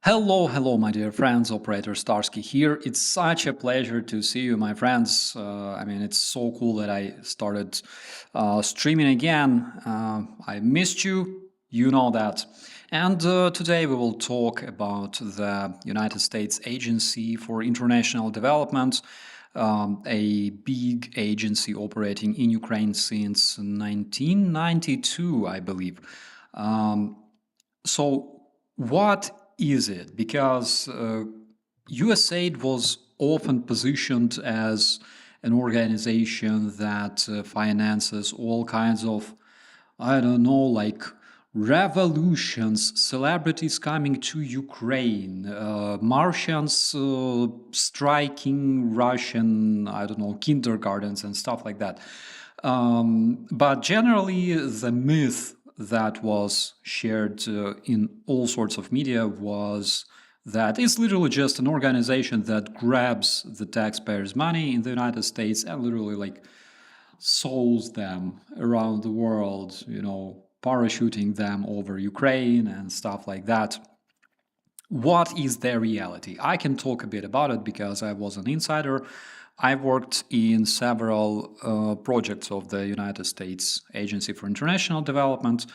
Hello, my dear friends. Operator Starsky here. It's such a pleasure to see you, my friends. It's so cool that I started streaming again. I missed you, you know that. And today we will talk about the United States Agency for International Development, a big agency operating in Ukraine since 1992, I believe. So, what is it? Because USAID was often positioned as an organization that finances all kinds of, I don't know, like revolutions, celebrities coming to Ukraine, Martians striking Russian, I don't know, kindergartens and stuff like that. But generally, the myth that was shared in all sorts of media was that it's literally just an organization that grabs the taxpayers' money in the United States and literally like sows them around the world, parachuting them over Ukraine and stuff like that. What is their reality? I can talk a bit about it because I was an insider. I worked in several projects of the United States Agency for International Development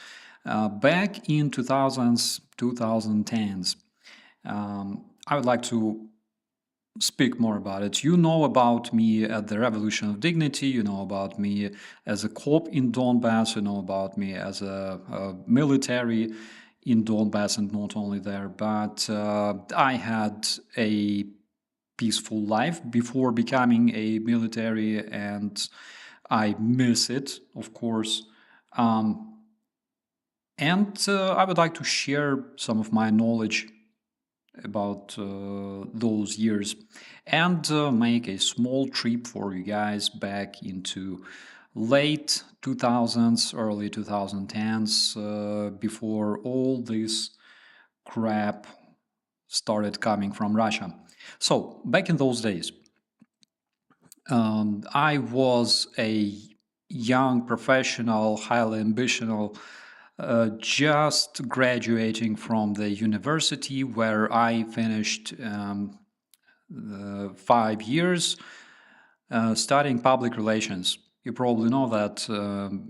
back in 2000s, 2010s. I would like to speak more about it. You know about me at the Revolution of Dignity, you know about me as a cop in Donbass, you know about me as a military in Donbass, and not only there, but I had a peaceful life before becoming a military, and I miss it, of course. I would like to share some of my knowledge about those years and make a small trip for you guys back into late 2000s, early 2010s, before all this crap started coming from Russia. So, back in those days, I was a young professional, highly ambitious, just graduating from the university where I finished 5 years studying public relations. You probably know that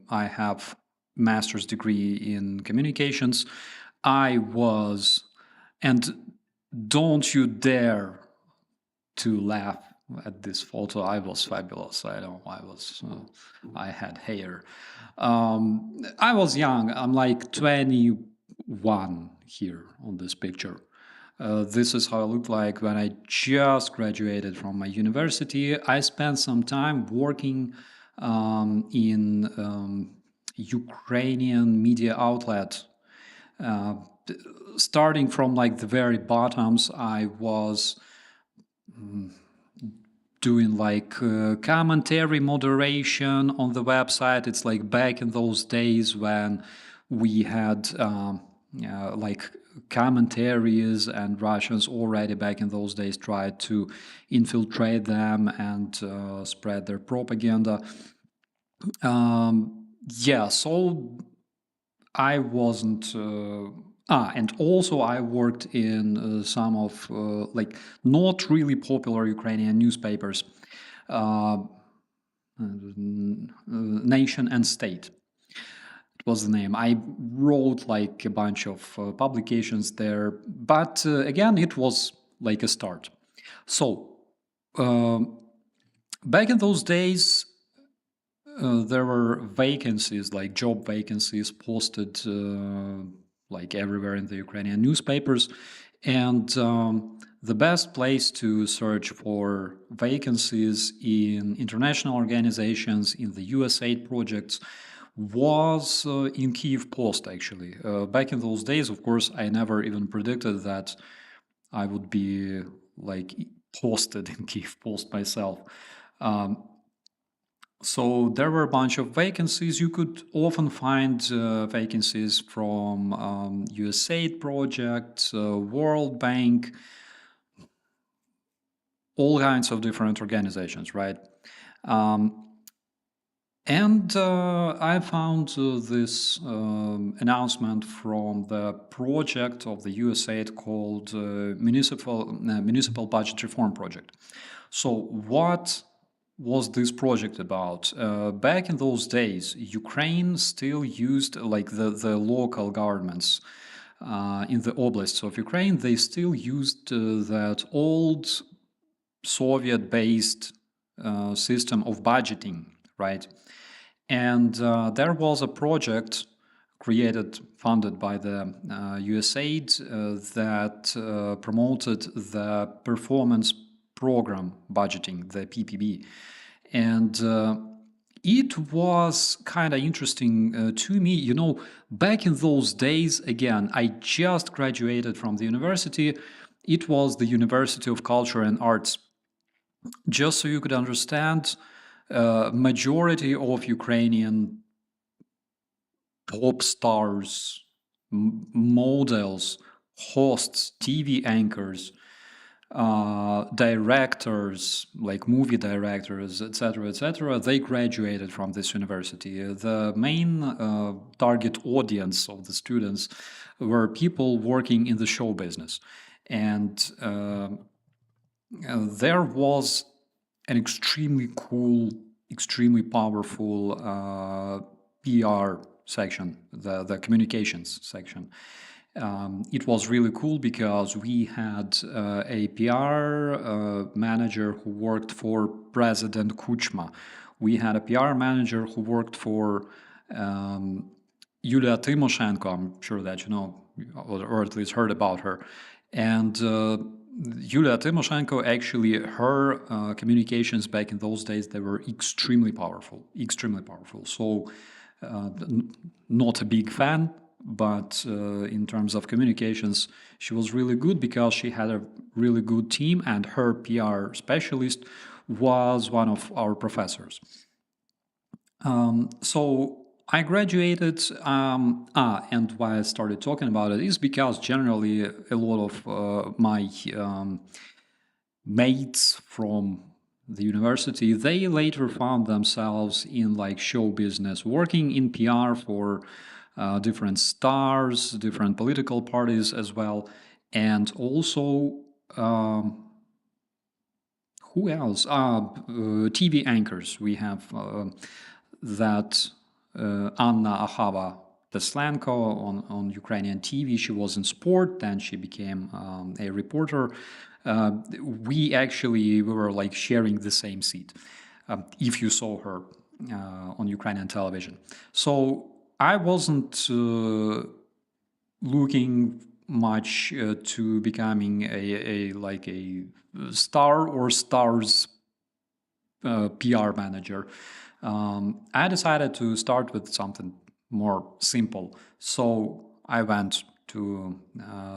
I have master's degree in communications. I was, and don't you dare to laugh at this photo. I was fabulous. I know I was. I had hair. I was young. I'm like 21 here on this picture. This is how I looked like when I just graduated from my university. I spent some time working in Ukrainian media outlet. Starting from like the very bottoms, I was doing like commentary moderation on the website. It's like back in those days when we had like commentaries, and Russians already back in those days tried to infiltrate them and spread their propaganda. So I wasn't. And also I worked in some of like not really popular Ukrainian newspapers, Nation and State. It was the name. I wrote like a bunch of publications there, but again, it was like a start. So back in those days, there were vacancies, like job vacancies, posted like everywhere in the Ukrainian newspapers. And the best place to search for vacancies in international organizations, in the USAID projects, was in Kyiv Post, actually. Back in those days, of course, I never even predicted that I would be like posted in Kyiv Post myself. So there were a bunch of vacancies. You could often find vacancies from USAID projects, World Bank, all kinds of different organizations, right? And I found this announcement from the project of the USAID called Municipal Budget Reform Project. So what was this project about? Back in those days, Ukraine still used like the local governments in the oblasts of Ukraine. They still used that old Soviet-based system of budgeting, right? And there was a project created, funded by the USAID that promoted the performance program budgeting, the PPB. And it was kind of interesting to me. You know, back in those days, again, I just graduated from the university. It was the University of Culture and Arts. Just so you could understand, majority of Ukrainian pop stars, models, hosts, TV anchors, directors, like movie directors, etc., they graduated from this university. The main target audience of the students were people working in the show business. And there was an extremely cool, extremely powerful PR section, the communications section. It was really cool because we had a PR manager who worked for President Kuchma. We had a PR manager who worked for Yulia Tymoshenko. I'm sure that you know, or at least heard about her. And Yulia Tymoshenko, actually, her communications back in those days, they were extremely powerful, extremely powerful. So not a big fan, but in terms of communications, she was really good because she had a really good team, and her PR specialist was one of our professors. So I graduated, and why I started talking about it is because generally a lot of my mates from the university, they later found themselves in like show business, working in PR for different stars, different political parties as well, and also who else? TV anchors. We have that Anna Ahava Teslenko on Ukrainian TV. She was in sport, then she became a reporter. We were like sharing the same seat, if you saw her on Ukrainian television. So I wasn't looking much to becoming a star or stars PR manager. I decided to start with something more simple. So I went to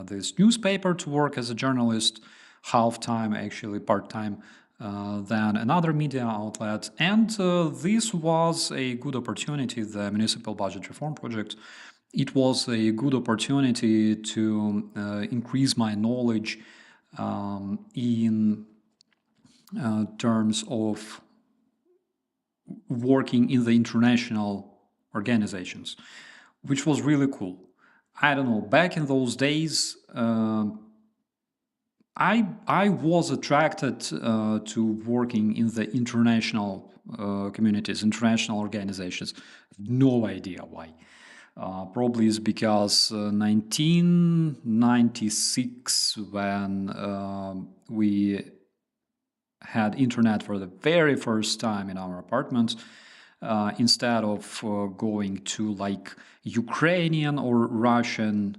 this newspaper to work as a journalist, half-time, actually part-time, then another media outlet. And this was a good opportunity, the Municipal Budget Reform Project. It was a good opportunity to increase my knowledge in terms of working in the international organizations, which was really cool. I don't know, back in those days, I was attracted to working in the international communities, international organizations. No idea why. Probably is because 1996, when we had internet for the very first time in our apartment, instead of going to like Ukrainian or Russian,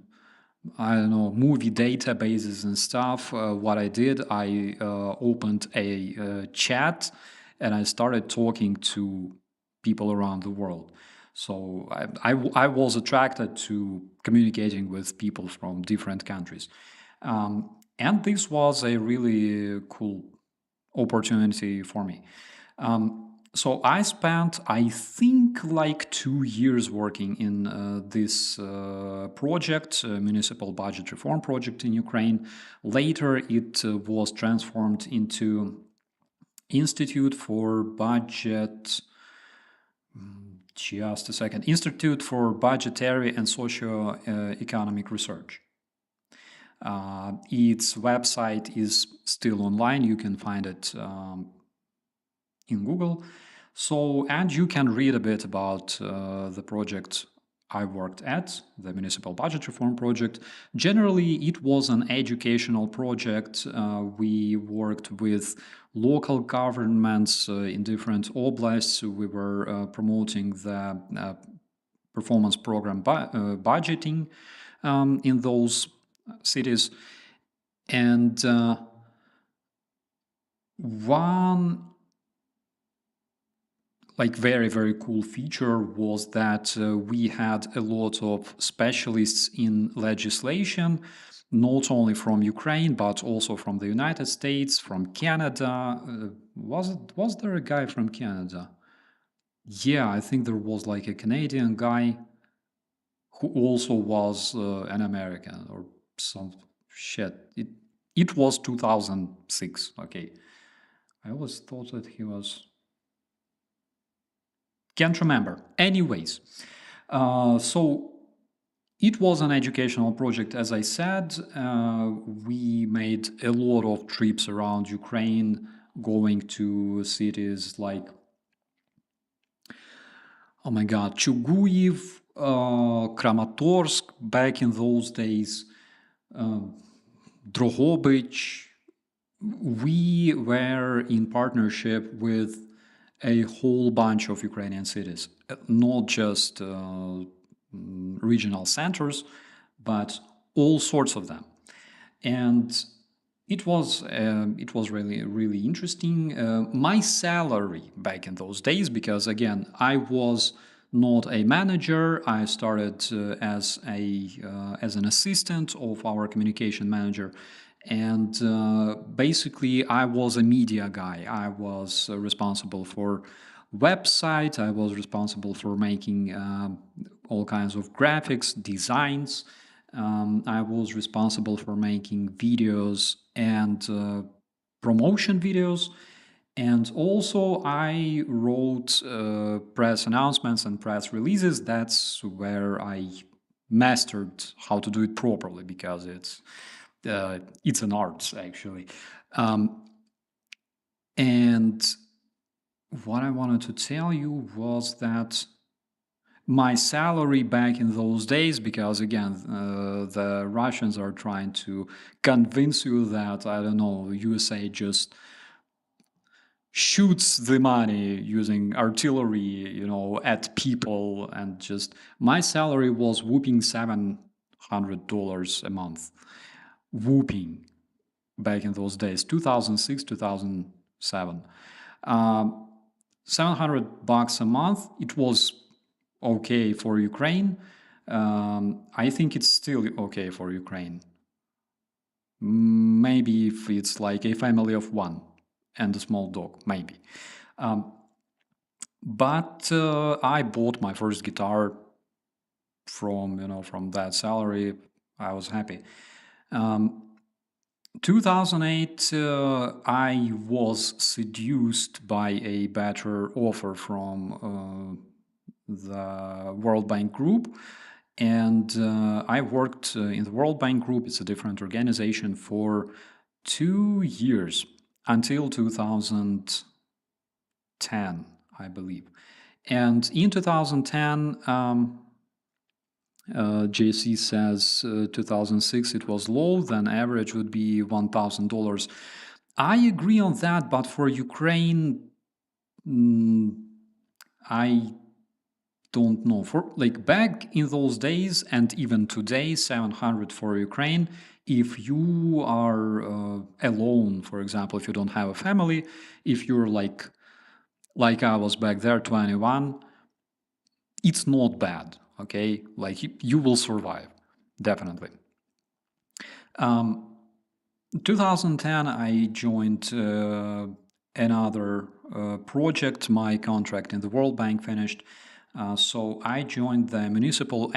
I don't know, movie databases and stuff, what I did, I opened a chat and I started talking to people around the world. So I was attracted to communicating with people from different countries. And this was a really cool opportunity for me. So I spent, I think, like 2 years working in this project, Municipal Budget Reform Project in Ukraine. Later, it was transformed into Institute for Budget Just a second. Institute for Budgetary and Socio-Economic Research. Its website is still online. You can find it in Google. So, and you can read a bit about the project I worked at, the Municipal Budget Reform Project. Generally, it was an educational project. We worked with local governments in different oblasts. We were promoting the performance program budgeting in those cities. And one very, very cool feature was that we had a lot of specialists in legislation, not only from Ukraine, but also from the United States, from Canada. Was there a guy from Canada? Yeah, I think there was like a Canadian guy who also was an American or some shit. It was 2006, okay. I always thought that he was... Can't remember. Anyways, so it was an educational project, as I said. We made a lot of trips around Ukraine, going to cities like, oh my God, Chuguyev, Kramatorsk, back in those days, Drohobych. We were in partnership with a whole bunch of Ukrainian cities, not just regional centers, but all sorts of them. And it was really, really interesting. My salary back in those days, because again, I was not a manager. I started as an assistant of our communication manager. And basically, I was a media guy. I was responsible for website. I was responsible for making all kinds of graphics, designs. I was responsible for making videos and promotion videos. And also, I wrote press announcements and press releases. That's where I mastered how to do it properly, because it's an art, actually. And what I wanted to tell you was that my salary back in those days, because again, the Russians are trying to convince you that, I don't know, USA just shoots the money using artillery, at people, and just my salary was whooping $700 a month. Whooping back in those days, 2006, 2007. $700 a month. It was okay for Ukraine. I think it's still okay for Ukraine. Maybe if it's like a family of one and a small dog, maybe. But I bought my first guitar from that salary. I was happy. 2008, I was seduced by a better offer from the World Bank Group. And I worked in the World Bank Group. It's a different organization for 2 years, until 2010, I believe. And in 2010, JC says 2006 it was low, then average would be $1,000. I agree on that, but for Ukraine, I don't know. For back in those days and even today, 700 for Ukraine. If you are alone, for example, if you don't have a family, if you're like I was back there, 21, it's not bad. Okay, you will survive, definitely. 2010, I joined another project. My contract in the World Bank finished, so I joined the Municipal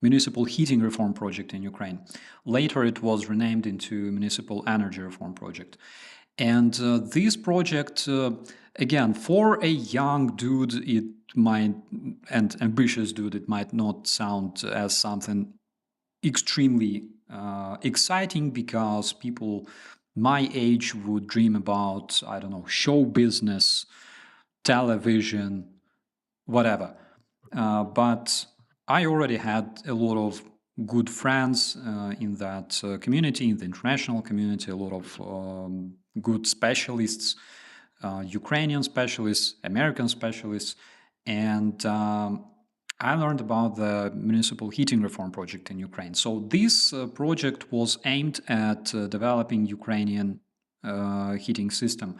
Municipal Heating Reform Project in Ukraine. Later, it was renamed into Municipal Energy Reform Project. And this project, again, for a young dude, it might, and ambitious dude, it might not sound as something extremely exciting, because people my age would dream about, I don't know, show business, television, whatever. But I already had a lot of good friends in that community, in the international community, a lot of good specialists, Ukrainian specialists, American specialists, and I learned about the municipal heating reform project in Ukraine. So this project was aimed at developing Ukrainian heating system,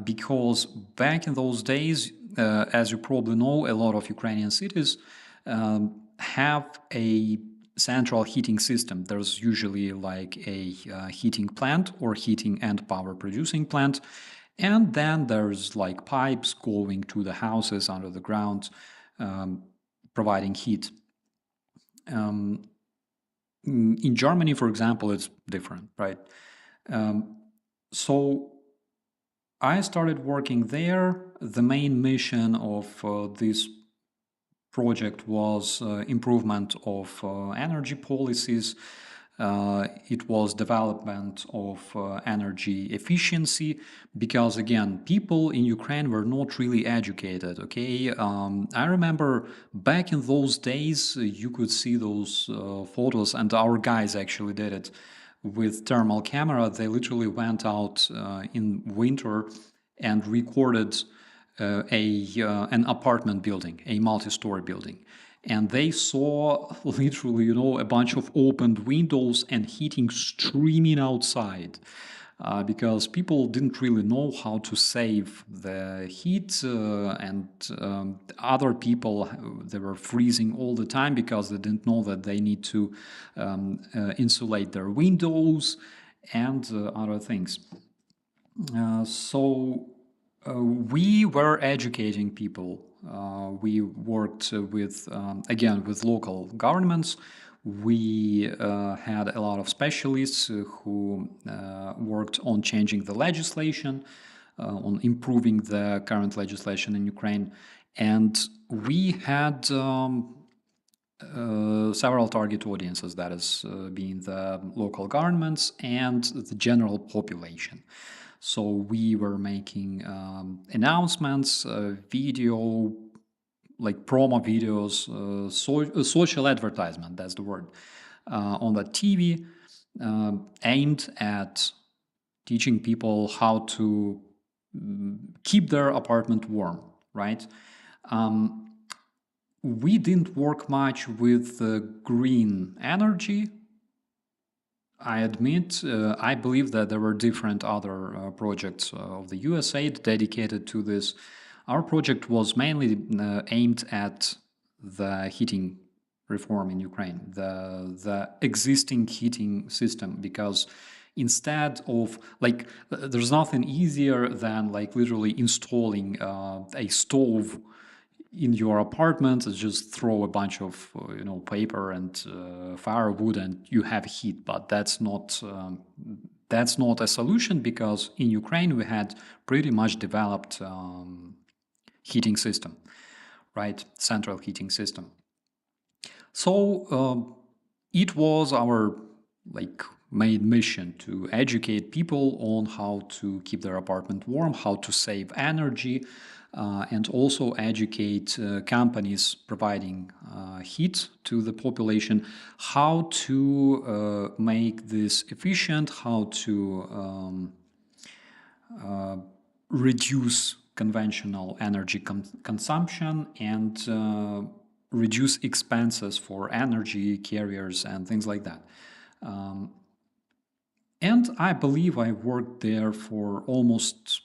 because back in those days, as you probably know, a lot of Ukrainian cities have a central heating system. There's usually like a heating plant or heating and power producing plant. And then there's like pipes going to the houses under the ground, providing heat. In Germany, for example, it's different, right? So I started working there. The main mission of this project was improvement of energy policies. It was development of energy efficiency, because again, people in Ukraine were not really educated. Okay, I remember back in those days, you could see those photos, and our guys actually did it with thermal camera. They literally went out in winter and recorded an apartment building, a multi-story building. And they saw literally, a bunch of opened windows and heating streaming outside, because people didn't really know how to save the heat, and other people, they were freezing all the time because they didn't know that they need to insulate their windows and other things. So we were educating people. We worked with, again, with local governments. We had a lot of specialists who worked on changing the legislation, on improving the current legislation in Ukraine. And we had several target audiences, that is, being the local governments and the general population. So we were making announcements, video, like promo videos, social advertisement, that's the word, on the TV, aimed at teaching people how to keep their apartment warm, right? We didn't work much with green energy. I admit, I believe that there were different other projects of the USAID dedicated to this. Our project was mainly aimed at the heating reform in Ukraine, the existing heating system, because instead of like, there's nothing easier than like literally installing a stove in your apartment. Just throw a bunch of paper and firewood and you have heat. But that's not a solution, because in Ukraine we had pretty much developed heating system, right? Central heating system. So it was our main mission to educate people on how to keep their apartment warm, how to save energy, and also educate companies providing heat to the population, how to make this efficient, how to reduce conventional energy consumption, and reduce expenses for energy carriers and things like that. And I believe I worked there for almost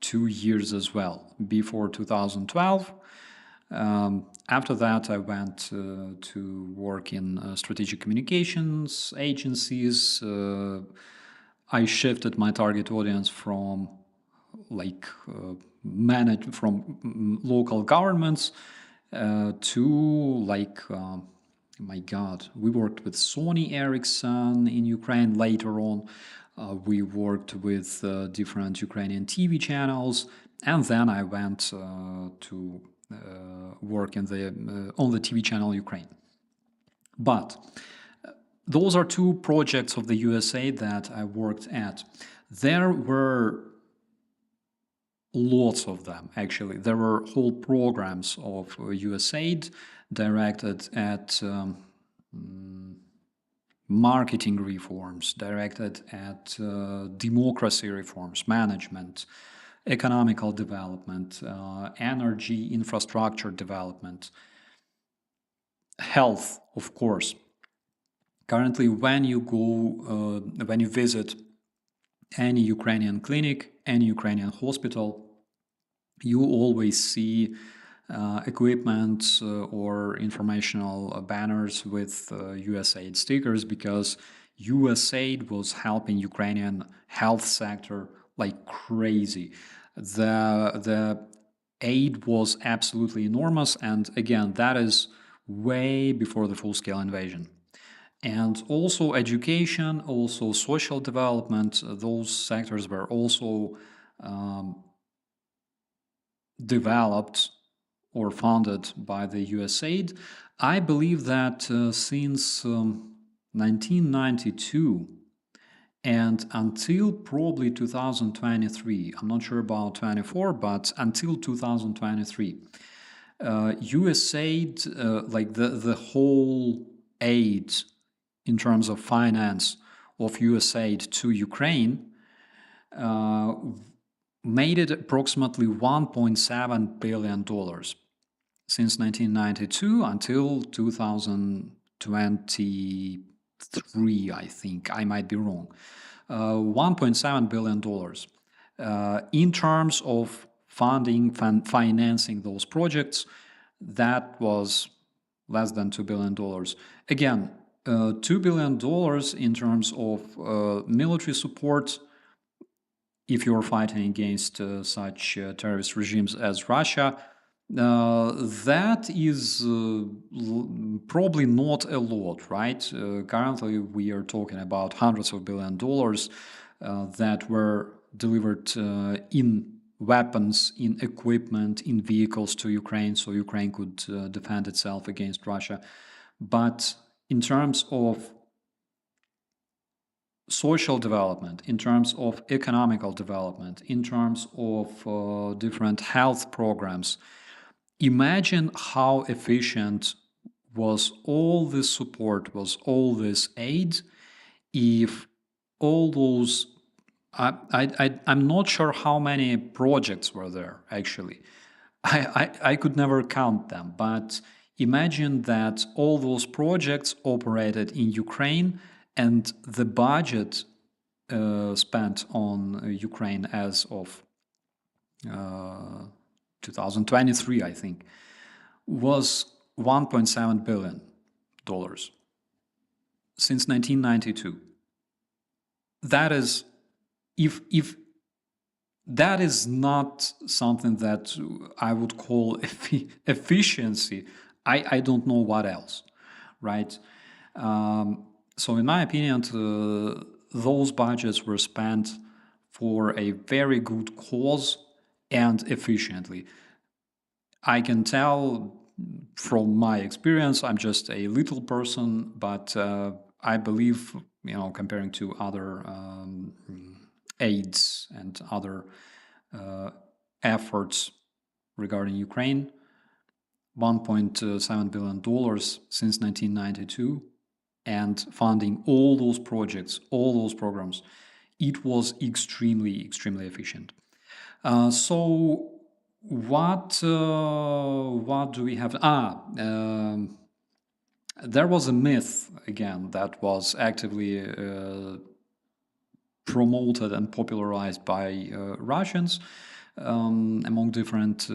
2 years as well, before 2012. After that, I went to work in strategic communications agencies. I shifted my target audience from local governments to my God, we worked with Sony Ericsson in Ukraine later on. We worked with different Ukrainian TV channels, and then I went to work in the on the TV channel Ukraine. But those are two projects of the USAID that I worked at. There were lots of them, actually. There were whole programs of USAID directed at marketing reforms, directed at democracy reforms, management, economical development, energy infrastructure development, health, of course. Currently, when you go, when you visit any Ukrainian clinic, any Ukrainian hospital, you always see equipment or informational banners with USAID stickers, because USAID was helping Ukrainian health sector like crazy. The aid was absolutely enormous, and again, that is way before the full-scale invasion. And also education, also social development, those sectors were also developed or funded by the USAID. I believe that since 1992 and until probably 2023, I'm not sure about 24, but until 2023, USAID, like the whole aid in terms of finance of USAID to Ukraine, made it approximately $1.7 billion since 1992 until 2023, I think. I might be wrong. $1.7 billion. In terms of funding, financing those projects, that was less than $2 billion. Again, $2 billion in terms of military support, if you're fighting against such terrorist regimes as Russia, that is probably not a lot, right? Currently, we are talking about hundreds of billions of dollars that were delivered in weapons, in equipment, in vehicles to Ukraine, so Ukraine could defend itself against Russia. But in terms of social development, in terms of economical development, in terms of different health programs, imagine how efficient was all this support, was all this aid, if all those... I'm not sure how many projects were there, actually. I could never count them, but imagine that all those projects operated in Ukraine, and the budget spent on Ukraine as of 2023, I think, was $1.7 billion since 1992. That is, if that is not something that I would call efficiency, I don't know what else, right? So in my opinion, those budgets were spent for a very good cause and efficiently. I can tell from my experience, I'm just a little person, but I believe, comparing to other aids and other efforts regarding Ukraine, $1.7 billion since 1992, and funding all those projects, all those programs, it was extremely, extremely efficient. So what do we have? There was a myth, again, that was actively promoted and popularized by Russians among different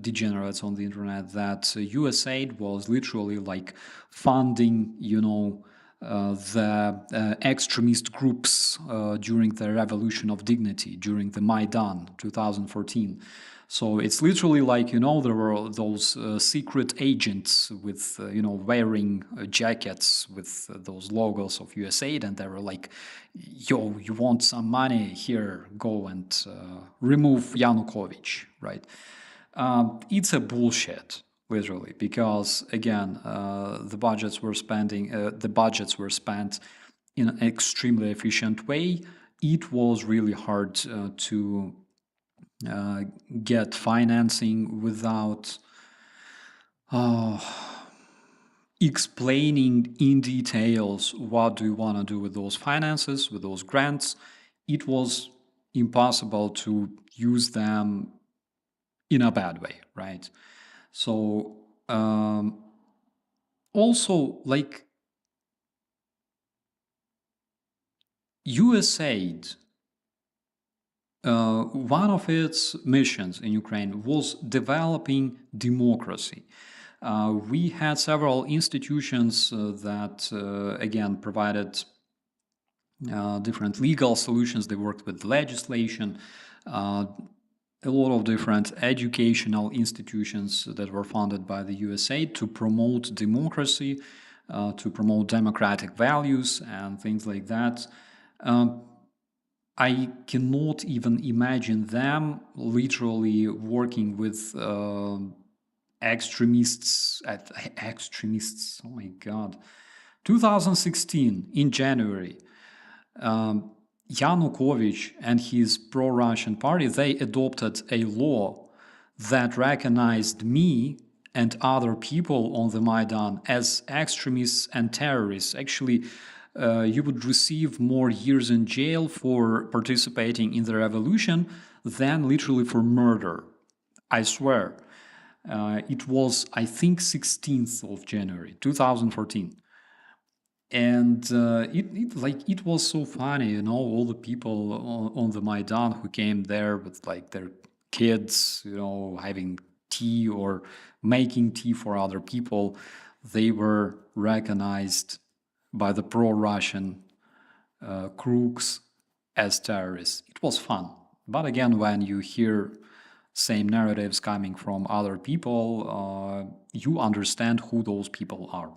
degenerates on the internet, that USAID was literally like funding, the extremist groups during the Revolution of Dignity, during the Maidan 2014. So it's literally like, there were those secret agents with, wearing jackets with those logos of USAID, and they were like, yo, you want some money? Here, go and remove Yanukovych, right? It's a bullshit, literally, because again, the budgets were spent in an extremely efficient way. It was really hard to get financing without explaining in details what do you want to do with those finances, with those grants. It was impossible to use them in a bad way, right? So also, like, USAID, one of its missions in Ukraine was developing democracy. We had several institutions that, again, provided different legal solutions. They worked with legislation, a lot of different educational institutions that were funded by the USAID to promote democracy, to promote democratic values and things like that. I cannot even imagine them literally working with extremists. Extremists, oh my God. 2016, in January, Yanukovych and his pro-Russian party, they adopted a law that recognized me and other people on the Maidan as extremists and terrorists. Actually, you would receive more years in jail for participating in the revolution than literally for murder. I swear. It was, I think, 16th of January, 2014. And it was so funny, all the people on the Maidan who came there with like their kids, having tea or making tea for other people. They were recognized by the pro-Russian crooks as terrorists. It was fun. But again, when you hear same narratives coming from other people, you understand who those people are.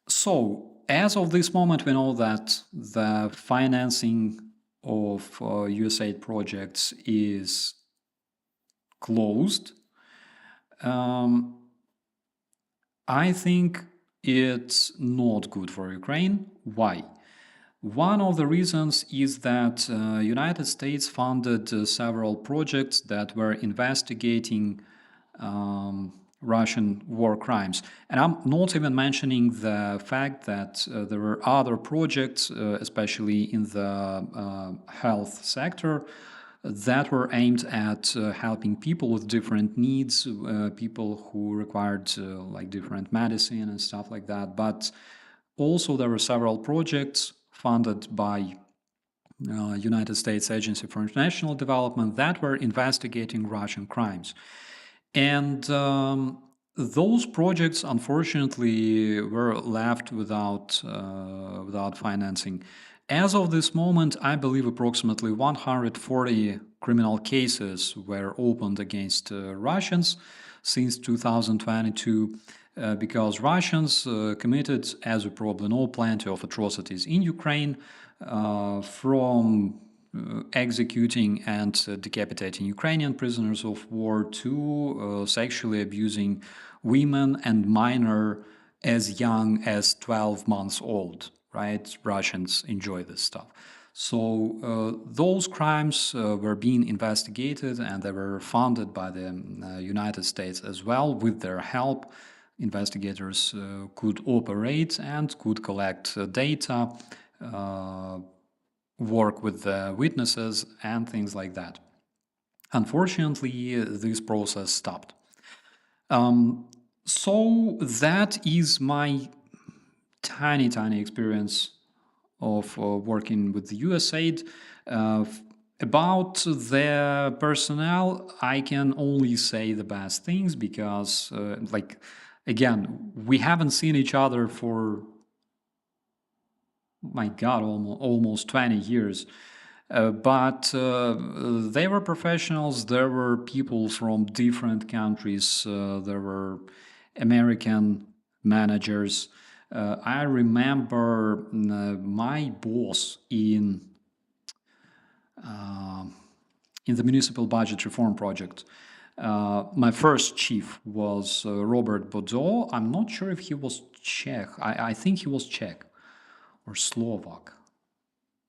So, as of this moment, we know that the financing of USAID projects is closed. I think it's not good for Ukraine. Why? One of the reasons is that United States funded several projects that were investigating Russian war crimes. And I'm not even mentioning the fact that there were other projects, especially in the health sector, that were aimed at helping people with different needs, people who required like different medicine and stuff like that. But also there were several projects funded by United States Agency for International Development that were investigating Russian crimes. And those projects, unfortunately, were left without financing. As of this moment, I believe approximately 140 criminal cases were opened against Russians since 2022, because Russians committed, as we probably know, plenty of atrocities in Ukraine, from executing and decapitating Ukrainian prisoners of war to sexually abusing women and minor as young as 12 months old, right? Russians enjoy this stuff. So those crimes were being investigated, and they were funded by the United States as well. With their help, investigators could operate and could collect data, work with the witnesses and things like that. Unfortunately, this process stopped. So that is my tiny experience of working with the USAID. About the personnel, I can only say the best things, because Again, we haven't seen each other for, my God, almost 20 years. But they were professionals. There were people from different countries. There were American managers. I remember my boss in the municipal budget reform project. My first chief was Robert Bodo. I'm not sure if he was Czech. I think he was Czech or Slovak.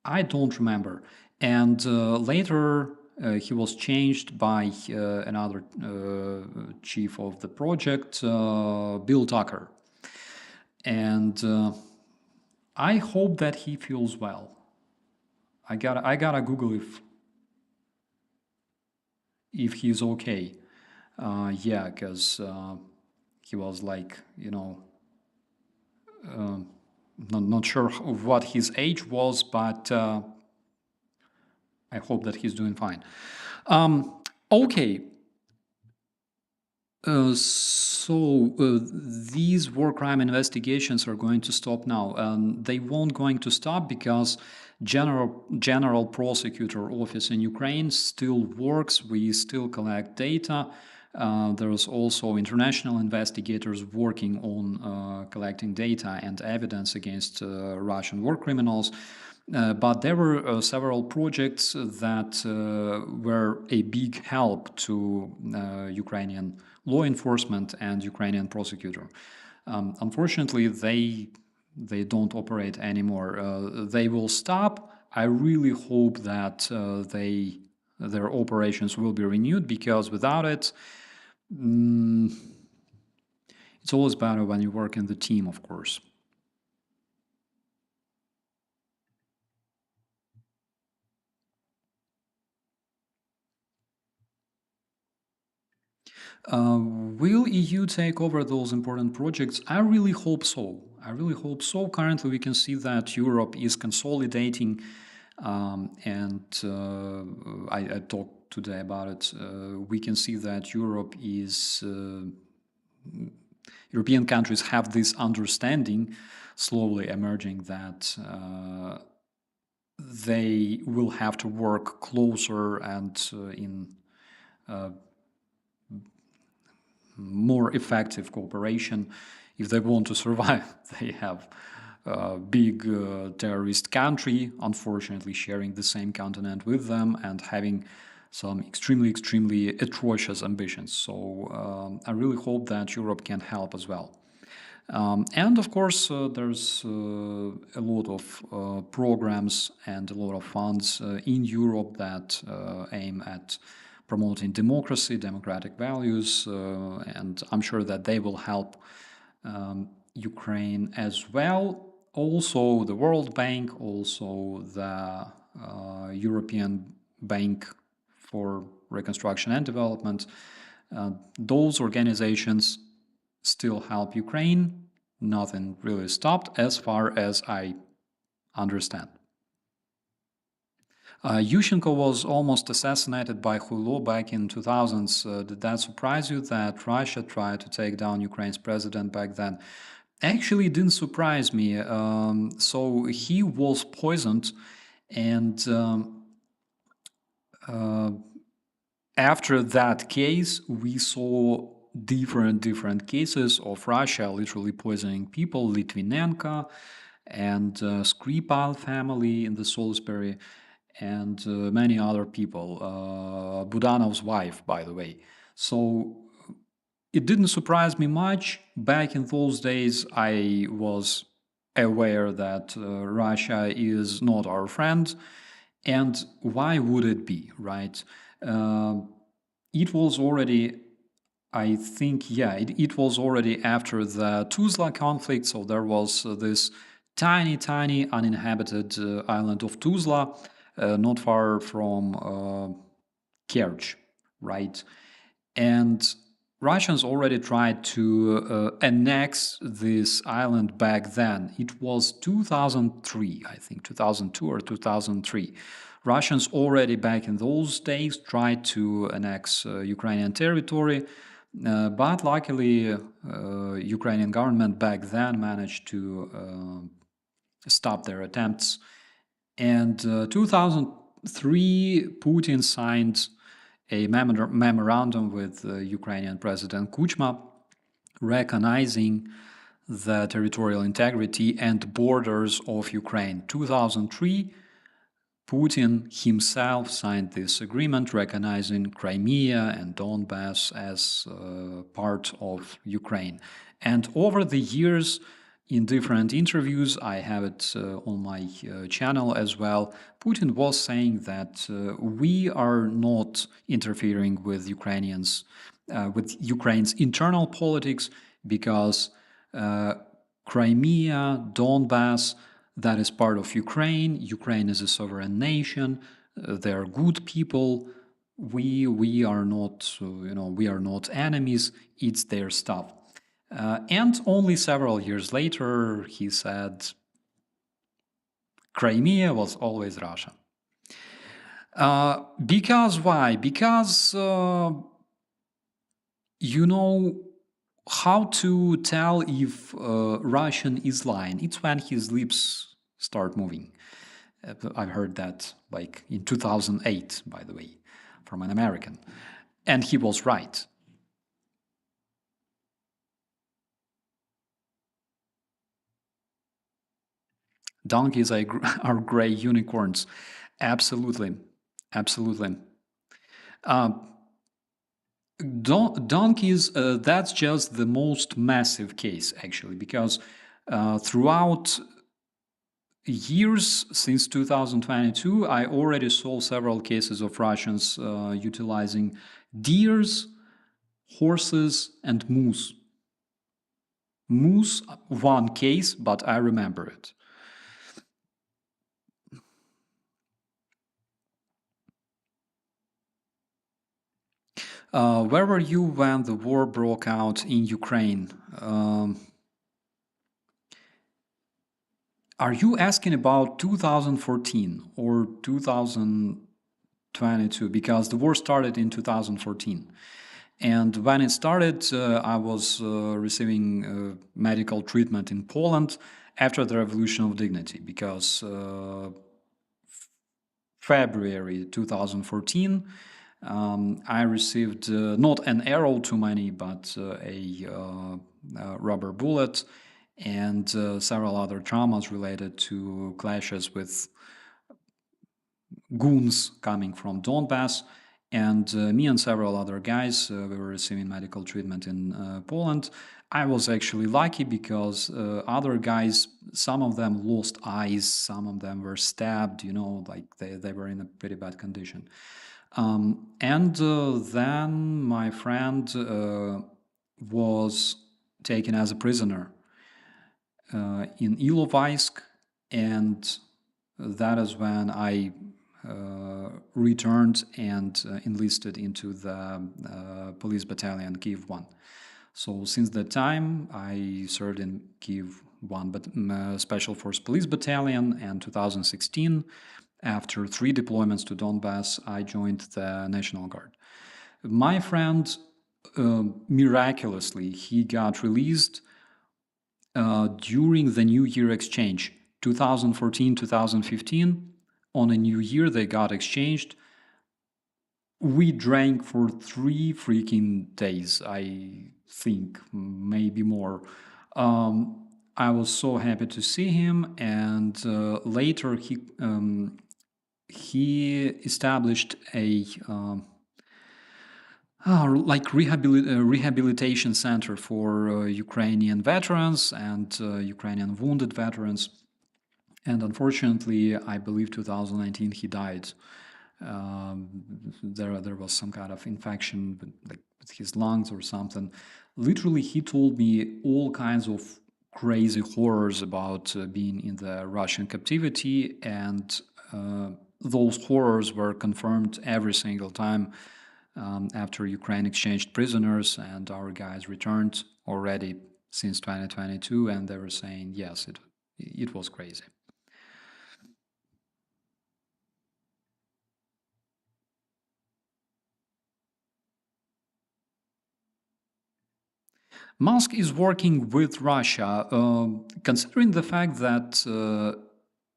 I don't remember. And later he was changed by another chief of the project, Bill Tucker. And I hope that he feels well. I gotta Google if he's okay. Yeah, because he was like, not sure what his age was, but I hope that he's doing fine. Okay. These war crime investigations are going to stop now. They won't going to stop because general prosecutor office in Ukraine still works. We still collect data. There's also international investigators working on collecting data and evidence against Russian war criminals. But there were several projects that were a big help to Ukrainian law enforcement and Ukrainian prosecutor. Unfortunately, they don't operate anymore. They will stop. I really hope that their operations will be renewed, because without it, it's always better when you work in the team, of course. Will EU take over those important projects? I really hope so. I really hope so. Currently, we can see that Europe is consolidating, and I talked today about it. We can see that European countries have this understanding slowly emerging that they will have to work closer and in more effective cooperation if they want to survive. They have a big terrorist country, unfortunately sharing the same continent with them and having some extremely atrocious ambitions. So I really hope that Europe can help as well. And of course, there's a lot of programs and a lot of funds in Europe that aim at promoting democracy, democratic values, and I'm sure that they will help Ukraine as well. Also, the World Bank, also the European Bank for Reconstruction and Development. Those organizations still help Ukraine. Nothing really stopped, as far as I understand. Yushchenko was almost assassinated by Hulo back in 2000s. Did that surprise you that Russia tried to take down Ukraine's president back then? Actually, it didn't surprise me. So he was poisoned, and after that case, we saw different cases of Russia literally poisoning people. Litvinenko and Skripal family in the Salisbury, and many other people. Budanov's wife, by the way. So it didn't surprise me much. Back in those days, I was aware that Russia is not our friend. And why would it be, right? It was already, I think, it was already after the Tuzla conflict. So there was this tiny uninhabited island of Tuzla, not far from Kerch, right? And Russians already tried to annex this island back then. It was 2003, I think, 2002 or 2003. Russians already back in those days tried to annex Ukrainian territory. But luckily, Ukrainian government back then managed to stop their attempts. And 2003, Putin signed a memorandum with Ukrainian President Kuchma, recognizing the territorial integrity and borders of Ukraine. 2003, Putin himself signed this agreement recognizing Crimea and Donbass as part of Ukraine. And over the years, in different interviews, I have it on my channel as well, Putin was saying that we are not interfering with with Ukraine's internal politics because Crimea, Donbass, that is part of Ukraine. Ukraine is a sovereign nation. They are good people. We are not, we are not enemies. It's their stuff. And only several years later, he said, Crimea was always Russia. Because why? Because you know how to tell if Russian is lying. It's when his lips start moving. I've heard that like in 2008, by the way, from an American. And he was right. Donkeys are gray unicorns. Absolutely. Absolutely. Donkeys, that's just the most massive case, actually, because throughout years since 2022, I already saw several cases of Russians utilizing deers, horses, and moose. Moose, one case, but I remember it. Where were you when the war broke out in Ukraine? Are you asking about 2014 or 2022? Because the war started in 2014. And when it started, I was receiving medical treatment in Poland after the Revolution of Dignity, because February 2014, I received not an arrow too many, but a rubber bullet and several other traumas related to clashes with goons coming from Donbass. And me and several other guys, we were receiving medical treatment in Poland. I was actually lucky because other guys, some of them lost eyes, some of them were stabbed, like they were in a pretty bad condition. And then my friend was taken as a prisoner in Ilovaisk, and that is when I returned and enlisted into the police battalion Kiev 1. So since that time, I served in Kiev 1 but Special Force Police Battalion, and 2016, after 3 deployments to Donbass, I joined the National Guard. My friend, miraculously, he got released during the New Year exchange, 2014-2015. On a New Year, they got exchanged. We drank for 3 freaking days, I think, maybe more. I was so happy to see him, and later he established a rehabilitation center for Ukrainian veterans and Ukrainian wounded veterans. And unfortunately, I believe 2019 he died. There was some kind of infection with his lungs or something. Literally, he told me all kinds of crazy horrors about being in the Russian captivity, and those horrors were confirmed every single time after Ukraine exchanged prisoners and our guys returned already since 2022, and they were saying, yes, it was crazy. Musk is working with Russia, considering the fact that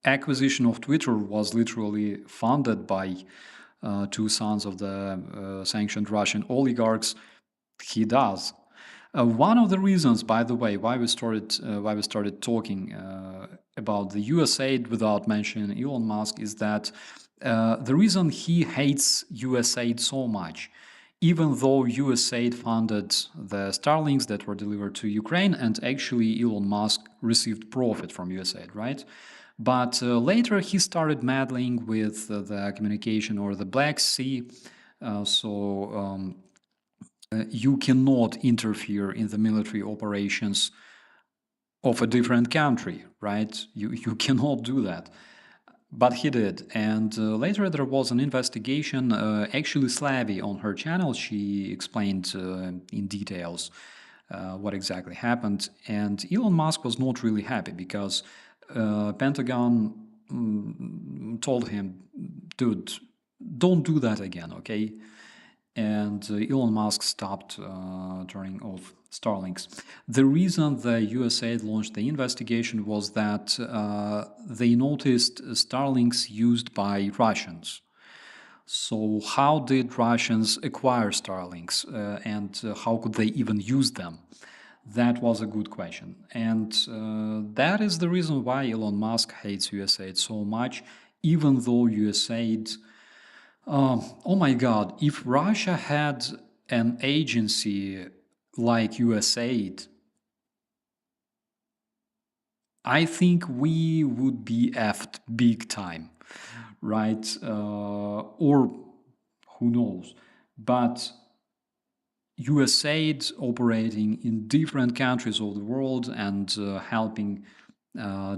acquisition of Twitter was literally funded by two sons of the sanctioned Russian oligarchs. He does. One of the reasons, by the way, why we started talking about the USAID without mentioning Elon Musk is that the reason he hates USAID so much, even though USAID funded the Starlinks that were delivered to Ukraine, and actually Elon Musk received profit from USAID, right? But later he started meddling with the communication or the Black Sea. You cannot interfere in the military operations of a different country, right? You cannot do that. But he did. And later there was an investigation. Actually, Slavy on her channel, she explained in details what exactly happened. And Elon Musk was not really happy because Pentagon told him, dude, don't do that again, okay? And Elon Musk stopped turning off Starlinks. The reason the USAID launched the investigation was that they noticed Starlinks used by Russians. So how did Russians acquire Starlinks and how could they even use them? That was a good question. And that is the reason why Elon Musk hates USAID so much, even though USAID oh my God, if Russia had an agency like USAID, I think we would be effed big time, right? Or who knows? But USAID operating in different countries of the world and helping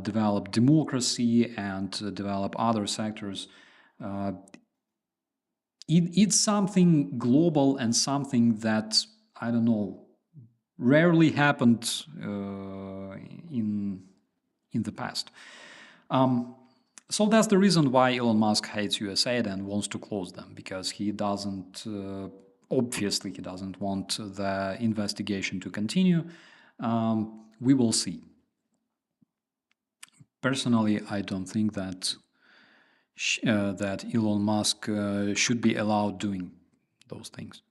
develop democracy and develop other sectors, uh, it's something global and something that, I don't know, rarely happened in the past. So that's the reason why Elon Musk hates USAID and wants to close them, because he doesn't, obviously, he doesn't want the investigation to continue. We will see. Personally, I don't think that that Elon Musk should be allowed doing those things.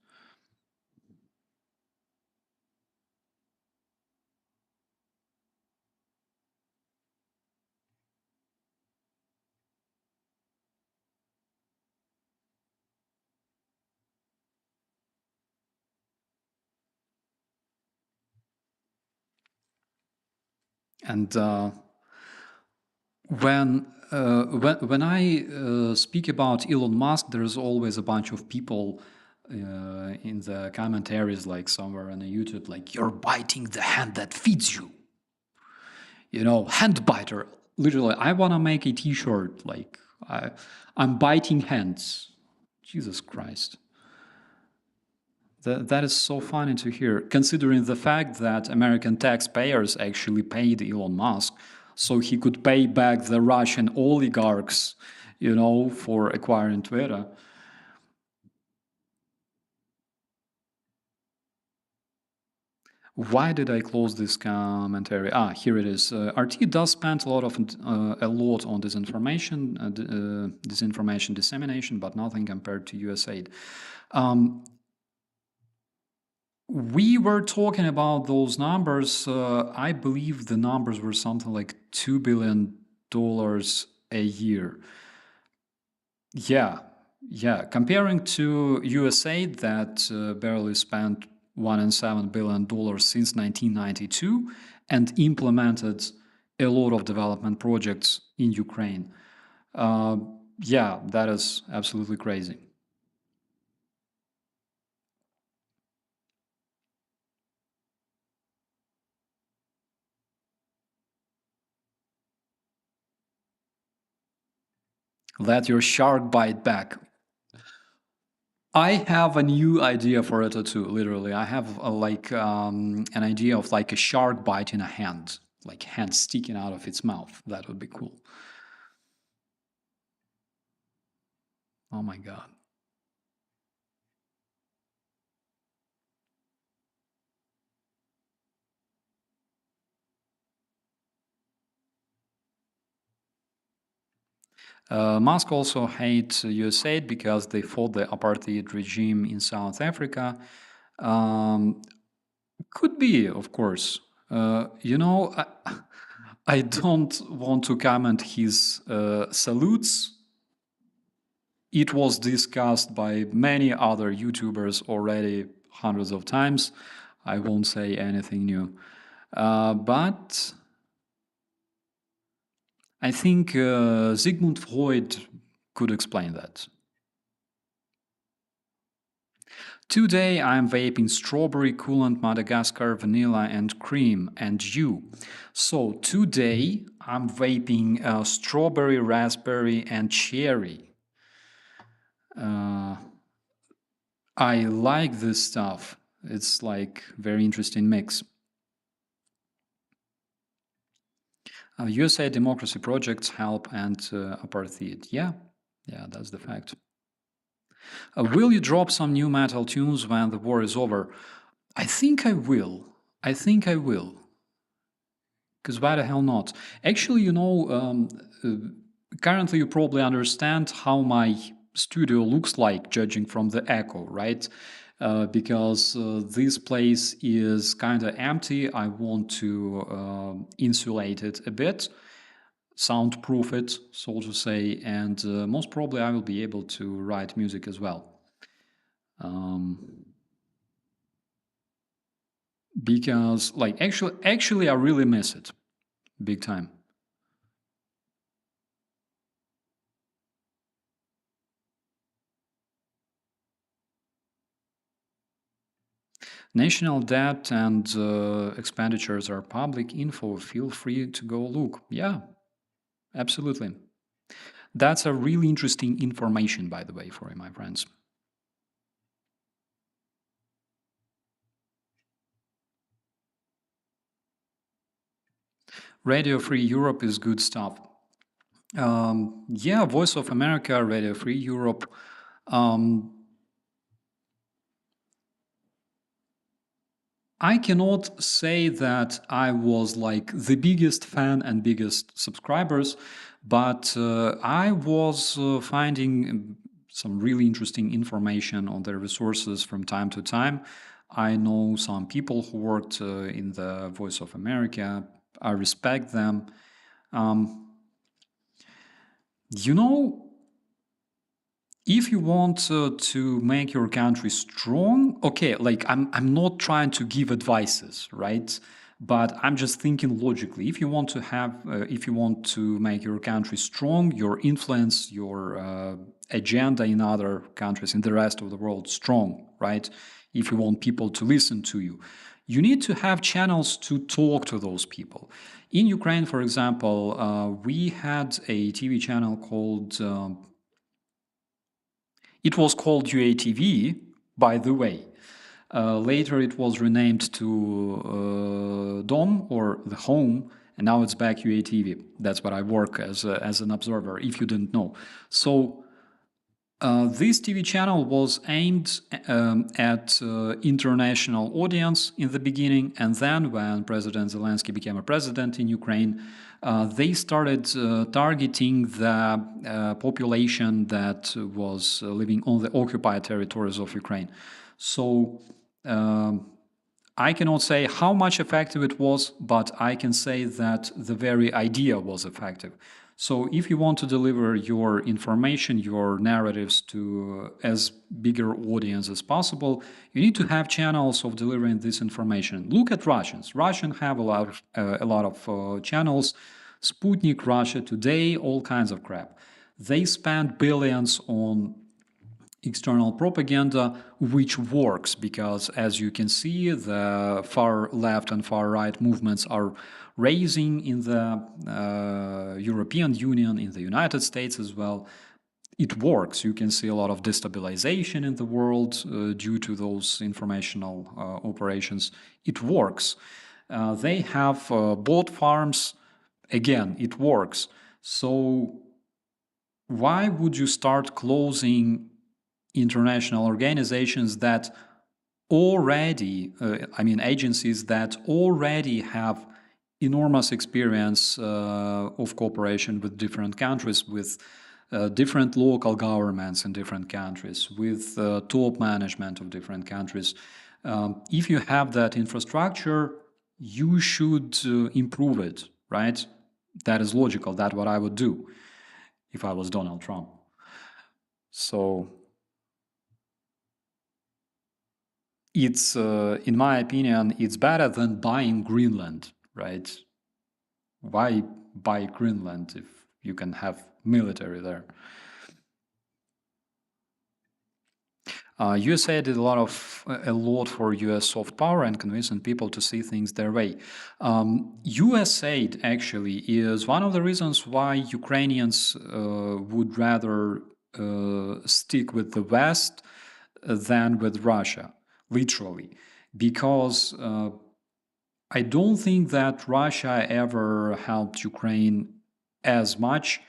And when I speak about Elon Musk, there's always a bunch of people in the commentaries, like somewhere on the YouTube, like, you're biting the hand that feeds you. You know, hand biter. Literally, I want to make a T-shirt like I'm biting hands. Jesus Christ. That is so funny to hear, considering the fact that American taxpayers actually paid Elon Musk so he could pay back the Russian oligarchs, you know, for acquiring Twitter. Why did I close this commentary? Ah, here it is. RT does spend a lot on disinformation dissemination, but nothing compared to USAID. We were talking about those numbers. I believe the numbers were something like $2 billion a year. Yeah, yeah. Comparing to USAID that barely spent $1.7 billion since 1992 and implemented a lot of development projects in Ukraine. Uh, yeah, that is absolutely crazy. Let your shark bite back. I have a new idea for a tattoo, literally. I have an idea of like a shark biting a hand, like hand sticking out of its mouth. That would be cool. Oh my God. Musk also hates USAID because they fought the apartheid regime in South Africa. Um, could be, of course. I don't want to comment his salutes. It was discussed by many other YouTubers already hundreds of times. I won't say anything new. But I think Sigmund Freud could explain that. Today I'm vaping strawberry, coolant, Madagascar, vanilla, and cream. And you? So today I'm vaping strawberry, raspberry, and cherry. I like this stuff. It's like very interesting mix. USA democracy projects help end apartheid. Yeah, that's the fact. Will you drop some new metal tunes when the war is over? I think I will. I think I will. Because why the hell not? Actually, currently you probably understand how my studio looks like, judging from the echo, right? Because this place is kind of empty. I want to insulate it a bit, soundproof it, so to say, and most probably I will be able to write music as well. Because, like, actually, I really miss it, big time. National debt and expenditures are public info. Feel free to go look. Yeah, absolutely. That's a really interesting information, by the way, for my friends. Radio Free Europe is good stuff. Yeah, Voice of America, Radio Free Europe. I cannot say that I was like the biggest fan and biggest subscribers, but I was finding some really interesting information on their resources from time to time. I know some people who worked in the Voice of America. I respect them. Um, you know, if you want to make your country strong, okay, like I'm not trying to give advices, right? But I'm just thinking logically. If you want to make your country strong, your influence, your agenda in other countries, in the rest of the world, strong, right? If you want people to listen to you, you need to have channels to talk to those people. In Ukraine, for example, we had a TV channel called. It was called UATV, by the way. Later, it was renamed to Dom, or the Home, and now it's back UATV. That's what I work as an observer, if you didn't know. So this TV channel was aimed at international audience in the beginning, and then when President Zelensky became a president in Ukraine, they started targeting the population that was living on the occupied territories of Ukraine. So I cannot say how much effective it was, but I can say that the very idea was effective. So if you want to deliver your information, your narratives to as bigger audience as possible, you need to have channels of delivering this information. Look at Russians. Russians have a lot of channels. Sputnik, Russia Today, all kinds of crap. They spend billions on external propaganda, which works because, as you can see, the far left and far right movements are raising in the European Union, in the United States as well. It works. You can see a lot of destabilization in the world due to those informational operations. It works. They have bought farms. Again, it works. So why would you start closing international organizations that already, agencies that already have enormous experience of cooperation with different countries, with different local governments in different countries, with top management of different countries. If you have that infrastructure, you should improve it, right? That is logical. That's what I would do if I was Donald Trump. So it's, in my opinion, it's better than buying Greenland, right? Why buy Greenland if you can have military there? USA did a lot for US soft power and convincing people to see things their way. USAID actually is one of the reasons why Ukrainians would rather stick with the West than with Russia, literally, because I don't think that Russia ever helped Ukraine as much.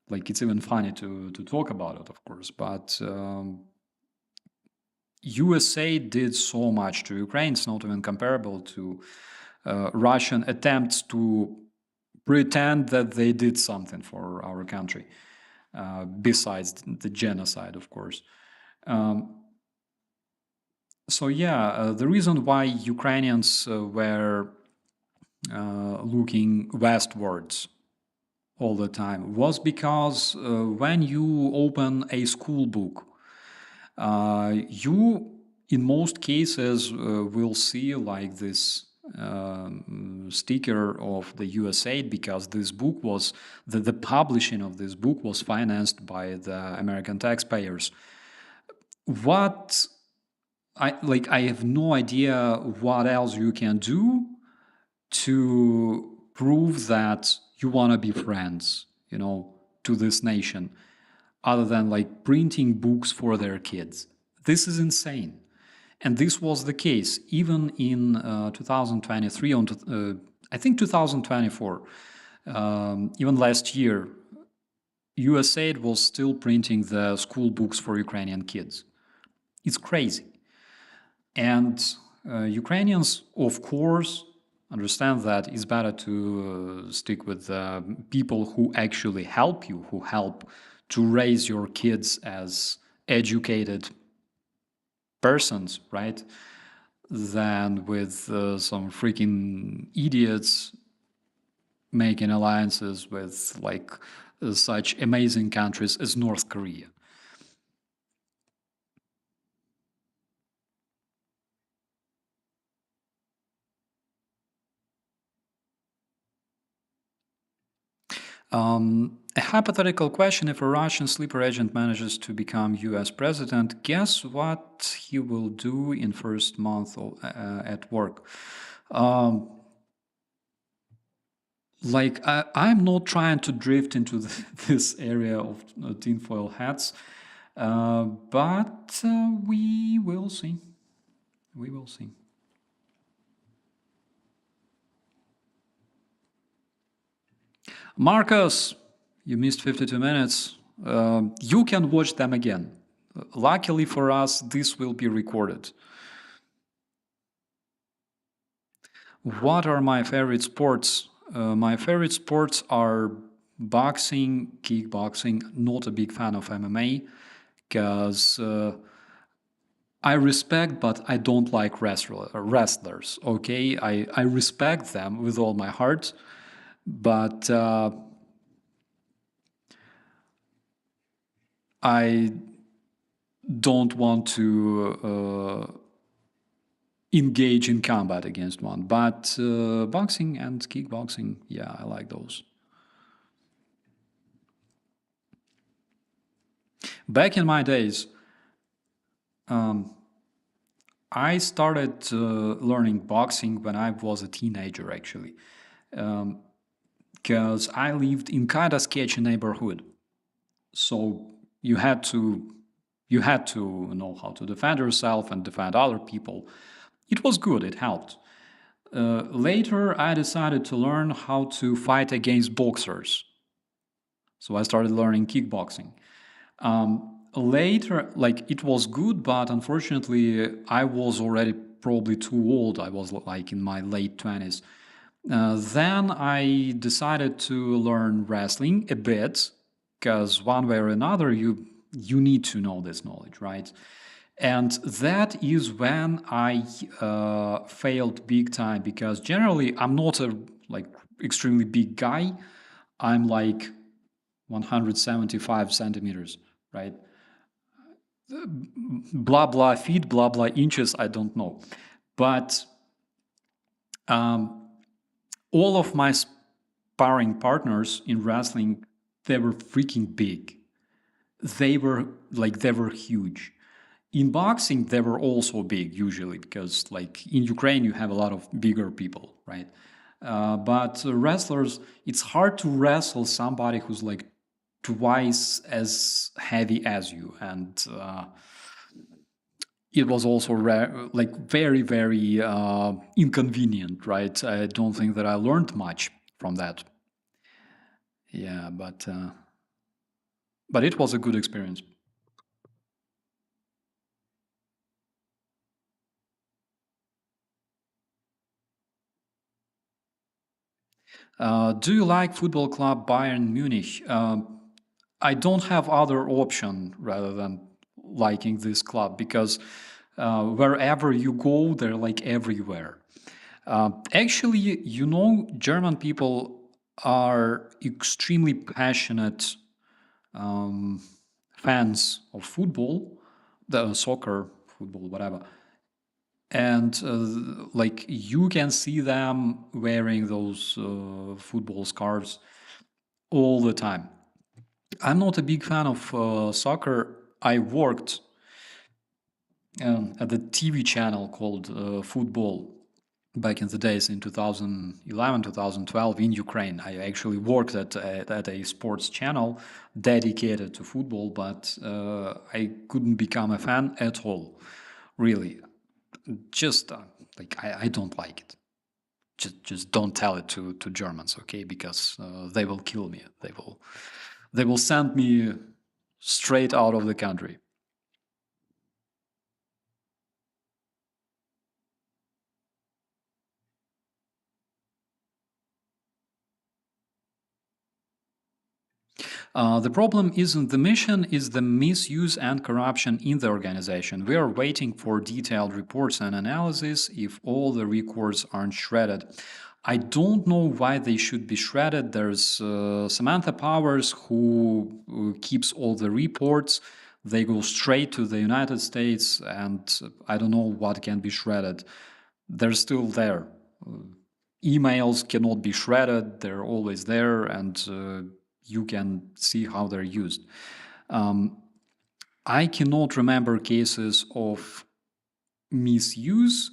Like, it's even funny to talk about it, of course, but USA did so much to Ukraine. It's not even comparable to Russian attempts to pretend that they did something for our country, besides the genocide, of course. So yeah, the reason why Ukrainians were looking westwards all the time was because when you open a school book, you, in most cases, will see like this sticker of the USAID, because this book was, the publishing of this book was financed by the American taxpayers. I have no idea what else you can do to prove that you want to be friends, to this nation, other than like printing books for their kids. This is insane. And this was the case even in 2023, I think 2024, even last year, USAID was still printing the school books for Ukrainian kids. It's crazy. And Ukrainians, of course, understand that it's better to stick with people who actually help you, who help to raise your kids as educated persons, right? Than with some freaking idiots making alliances with like such amazing countries as North Korea. A hypothetical question: if a Russian sleeper agent manages to become US president, guess what he will do in first month at work? I'm not trying to drift into this area of tinfoil hats, but we will see. We will see. Marcus, you missed 52 minutes. You can watch them again. Luckily for us, this will be recorded. What are my favorite sports? My favorite sports are boxing, kickboxing. Not a big fan of MMA because I respect, but I don't like wrestlers. Okay, I respect them with all my heart, but I don't want to engage in combat against one. But boxing and kickboxing, yeah, I like those. Back in my days, I started learning boxing when I was a teenager, actually, because I lived in kind of sketchy neighborhood. So you had to know how to defend yourself and defend other people. It was good. It helped. Later, I decided to learn how to fight against boxers. So I started learning kickboxing. Later, like, it was good, but unfortunately, I was already probably too old. I was like in my late 20s. Then I decided to learn wrestling a bit, because one way or another you need to know this knowledge, right? And that is when I failed big time, because generally I'm not a like extremely big guy. I'm like 175 centimeters, right? Blah blah feet, blah blah inches, I don't know. But um, all of my sparring partners in wrestling, they were freaking big. They were huge. In boxing, they were also big usually, because like in Ukraine you have a lot of bigger people, right? But wrestlers, it's hard to wrestle somebody who's like twice as heavy as you, and it was also like very very inconvenient, right? I don't think that I learned much from that. Yeah, but it was a good experience. Do you like football club Bayern Munich? I don't have other option rather than liking this club, because wherever you go, they're like everywhere. Actually, German people are extremely passionate fans of football, the soccer, football, whatever. And like you can see them wearing those football scarves all the time. I'm not a big fan of soccer. I worked at the TV channel called Football back in the days in 2011, 2012 in Ukraine. I actually worked at a sports channel dedicated to football, but I couldn't become a fan at all, really. Just I don't like it. Just don't tell it to Germans, okay? Because they will kill me. They will send me straight out of the country. The problem isn't the mission, is the misuse and corruption in the organization. We are waiting for detailed reports and analysis if all the records aren't shredded. I don't know why they should be shredded. There's Samantha Powers who keeps all the reports. They go straight to the United States, and I don't know what can be shredded. They're still there. Emails cannot be shredded, they're always there, and you can see how they're used. I cannot remember cases of misuse,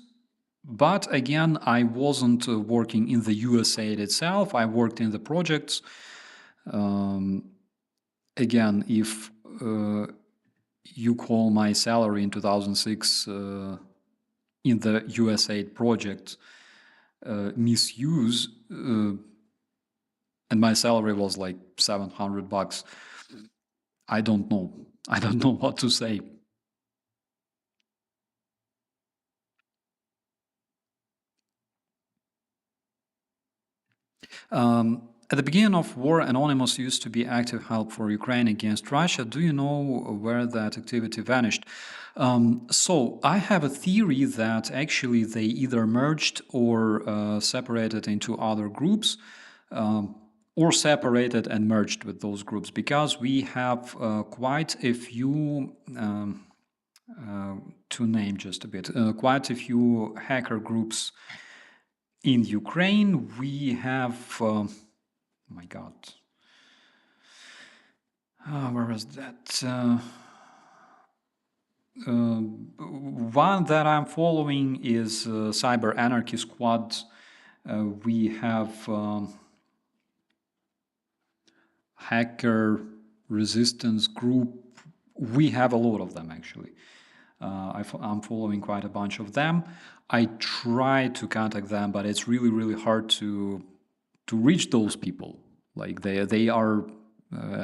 but again, I wasn't working in the USAID itself. I worked in the projects. Again, if you call my salary in 2006 in the USAID project misuse, and my salary was like $700, I don't know. I don't know what to say. At the beginning of war, Anonymous used to be active help for Ukraine against Russia. Do you know where that activity vanished? So I have a theory that actually they either merged or separated into other groups, or separated and merged with those groups, because we have quite a few, to name just a bit, quite a few hacker groups in Ukraine. We have, my God, where was that? One that I'm following is Cyber Anarchy Squad. We have Hacker Resistance Group. We have a lot of them, actually. I'm following quite a bunch of them. I try to contact them, but it's really, really hard to reach those people. Like they are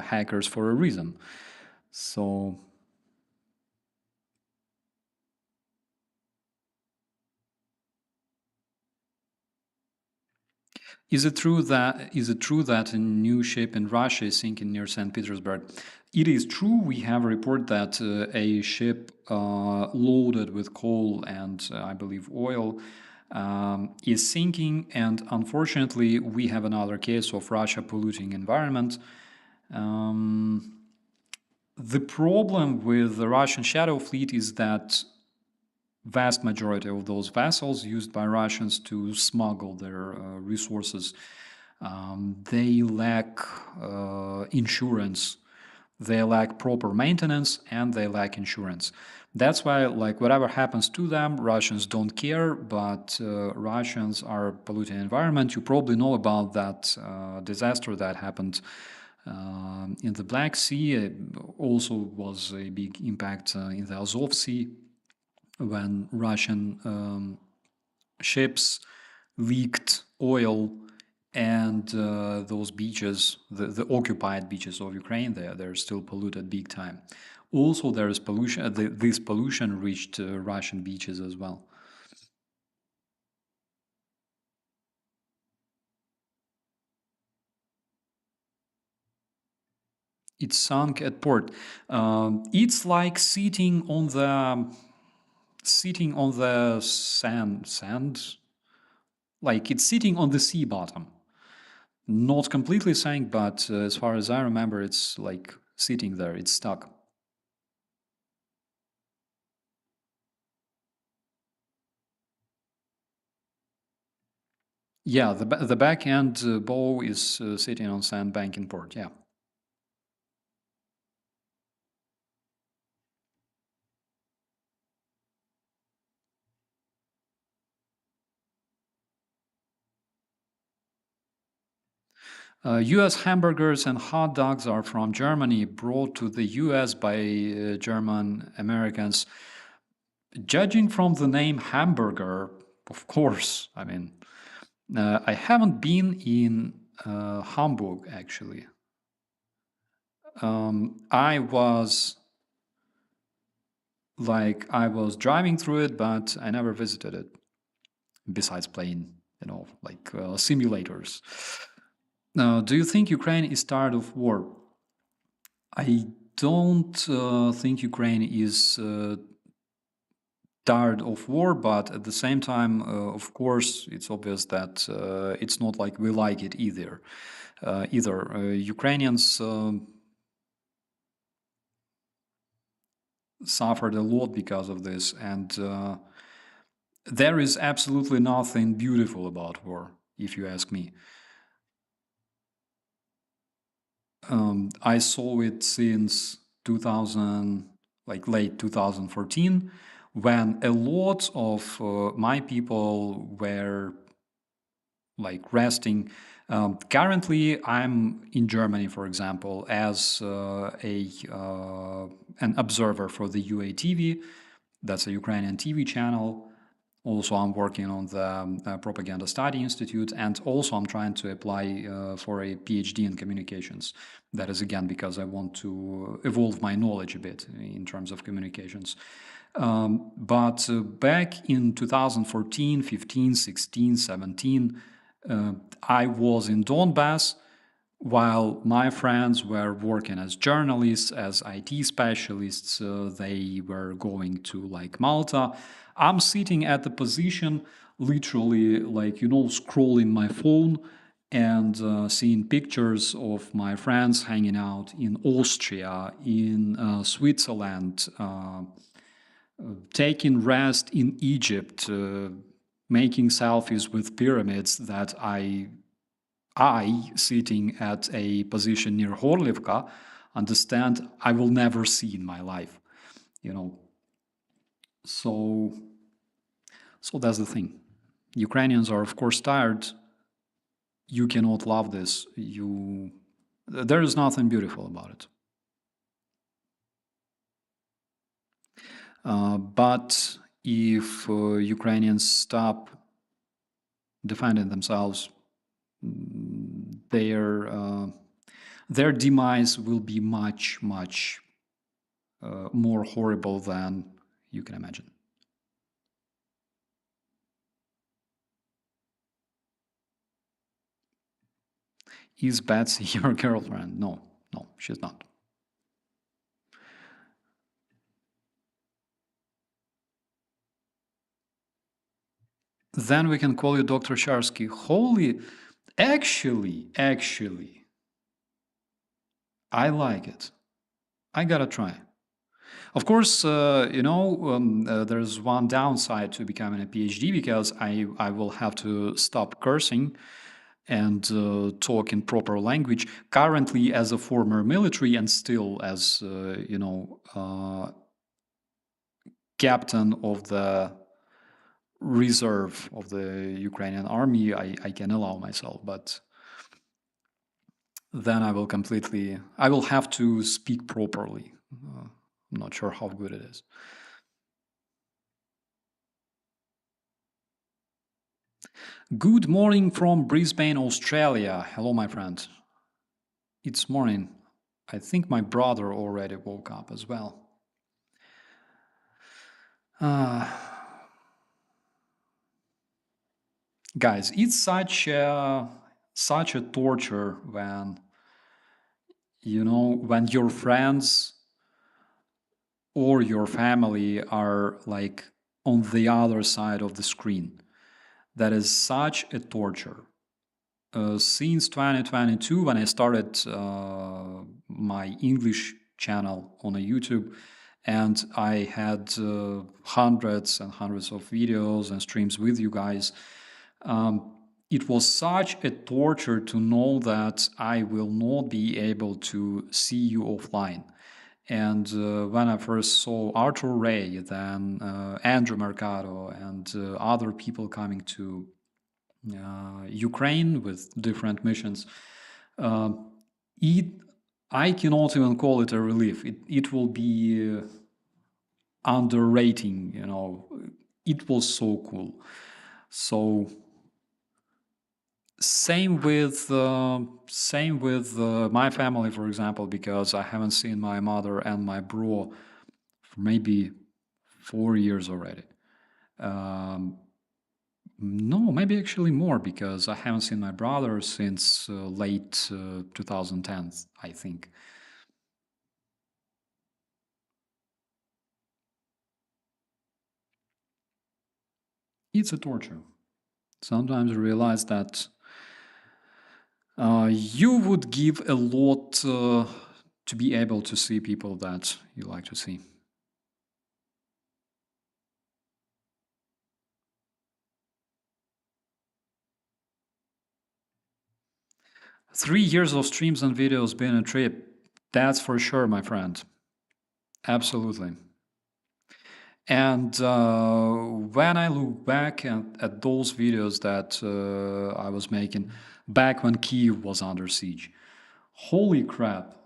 hackers for a reason. So Is it true that a new ship in Russia is sinking near St. Petersburg? It is true. We have a report that a ship loaded with coal and I believe oil is sinking, and unfortunately, we have another case of Russia polluting environment. Um, the problem with the Russian shadow fleet is that vast majority of those vessels used by Russians to smuggle their resources, they lack insurance, they lack proper maintenance, and they lack insurance. That's why, like, whatever happens to them, Russians don't care, but Russians are polluting the environment. You probably know about that disaster that happened in the Black Sea. It also was a big impact in the Azov Sea when Russian ships leaked oil, and those beaches, the occupied beaches of Ukraine, they're still polluted big time. Also, there is pollution. This pollution reached Russian beaches as well. It sunk at port. It's like sitting on the sand, like it's sitting on the sea bottom. Not completely sank, but as far as I remember, it's like sitting there. It's stuck. Yeah, the back end bow is sitting on sandbank in port. Yeah. U.S. hamburgers and hot dogs are from Germany, brought to the U.S. by German Americans. Judging from the name hamburger, of course. I mean, I haven't been in Hamburg actually. I was driving through it, but I never visited it. Besides playing, like simulators. Now, do you think Ukraine is tired of war? I don't think Ukraine is tired of war, but at the same time, of course, it's obvious that it's not like we like it either. Ukrainians suffered a lot because of this, and there is absolutely nothing beautiful about war, if you ask me. I saw it since 2000, like late 2014, when a lot of my people were like resting. Currently, I'm in Germany, for example, as an observer for the UATV. That's a Ukrainian TV channel. Also, I'm working on the Propaganda Study Institute, and also I'm trying to apply for a PhD in communications. That is again because I want to evolve my knowledge a bit in terms of communications. But back in 2014, 15, 16, 17, I was in Donbass while my friends were working as journalists, as IT specialists. They were going to like Malta. I'm sitting at the position, literally, like, scrolling my phone and seeing pictures of my friends hanging out in Austria, in Switzerland, taking rest in Egypt, making selfies with pyramids that I, sitting at a position near Horlivka, understand I will never see in my life. You know, so so that's the thing. Ukrainians are of course tired. You cannot love this. There is nothing beautiful about it. But if Ukrainians stop defending themselves, their their demise will be much, much more horrible than you can imagine. Is Betsy your girlfriend? No, no, she's not. Then we can call you Dr. Starsky. Holy, actually, I like it. I gotta try. Of course, there's one downside to becoming a PhD because I will have to stop cursing and talk in proper language. Currently, as a former military and still as captain of the reserve of the Ukrainian army, I can allow myself, but then I will have to speak properly. I'm not sure how good it is. Good morning from Brisbane, Australia. Hello, my friend. It's morning. I think my brother already woke up as well. Uh, guys, it's such a torture when when your friends or your family are like on the other side of the screen. That is such a torture. Since 2022, when I started my English channel on a YouTube, and I had hundreds and hundreds of videos and streams with you guys, it was such a torture to know that I will not be able to see you offline. And when I first saw Arthur Ray, then Andrew Mercado, and other people coming to Ukraine with different missions, uh, it I cannot even call it a relief. It will be underrating. It was so cool. So same with my family, for example, because I haven't seen my mother and my bro for maybe 4 years already. No, maybe actually more, because I haven't seen my brother since late 2010s, I think. It's a torture. Sometimes I realize that you would give a lot to be able to see people that you like to see. Three years of streams and videos being a trip. That's for sure, my friend. Absolutely. And when I look back at those videos that I was making back when Kyiv was under siege, holy crap,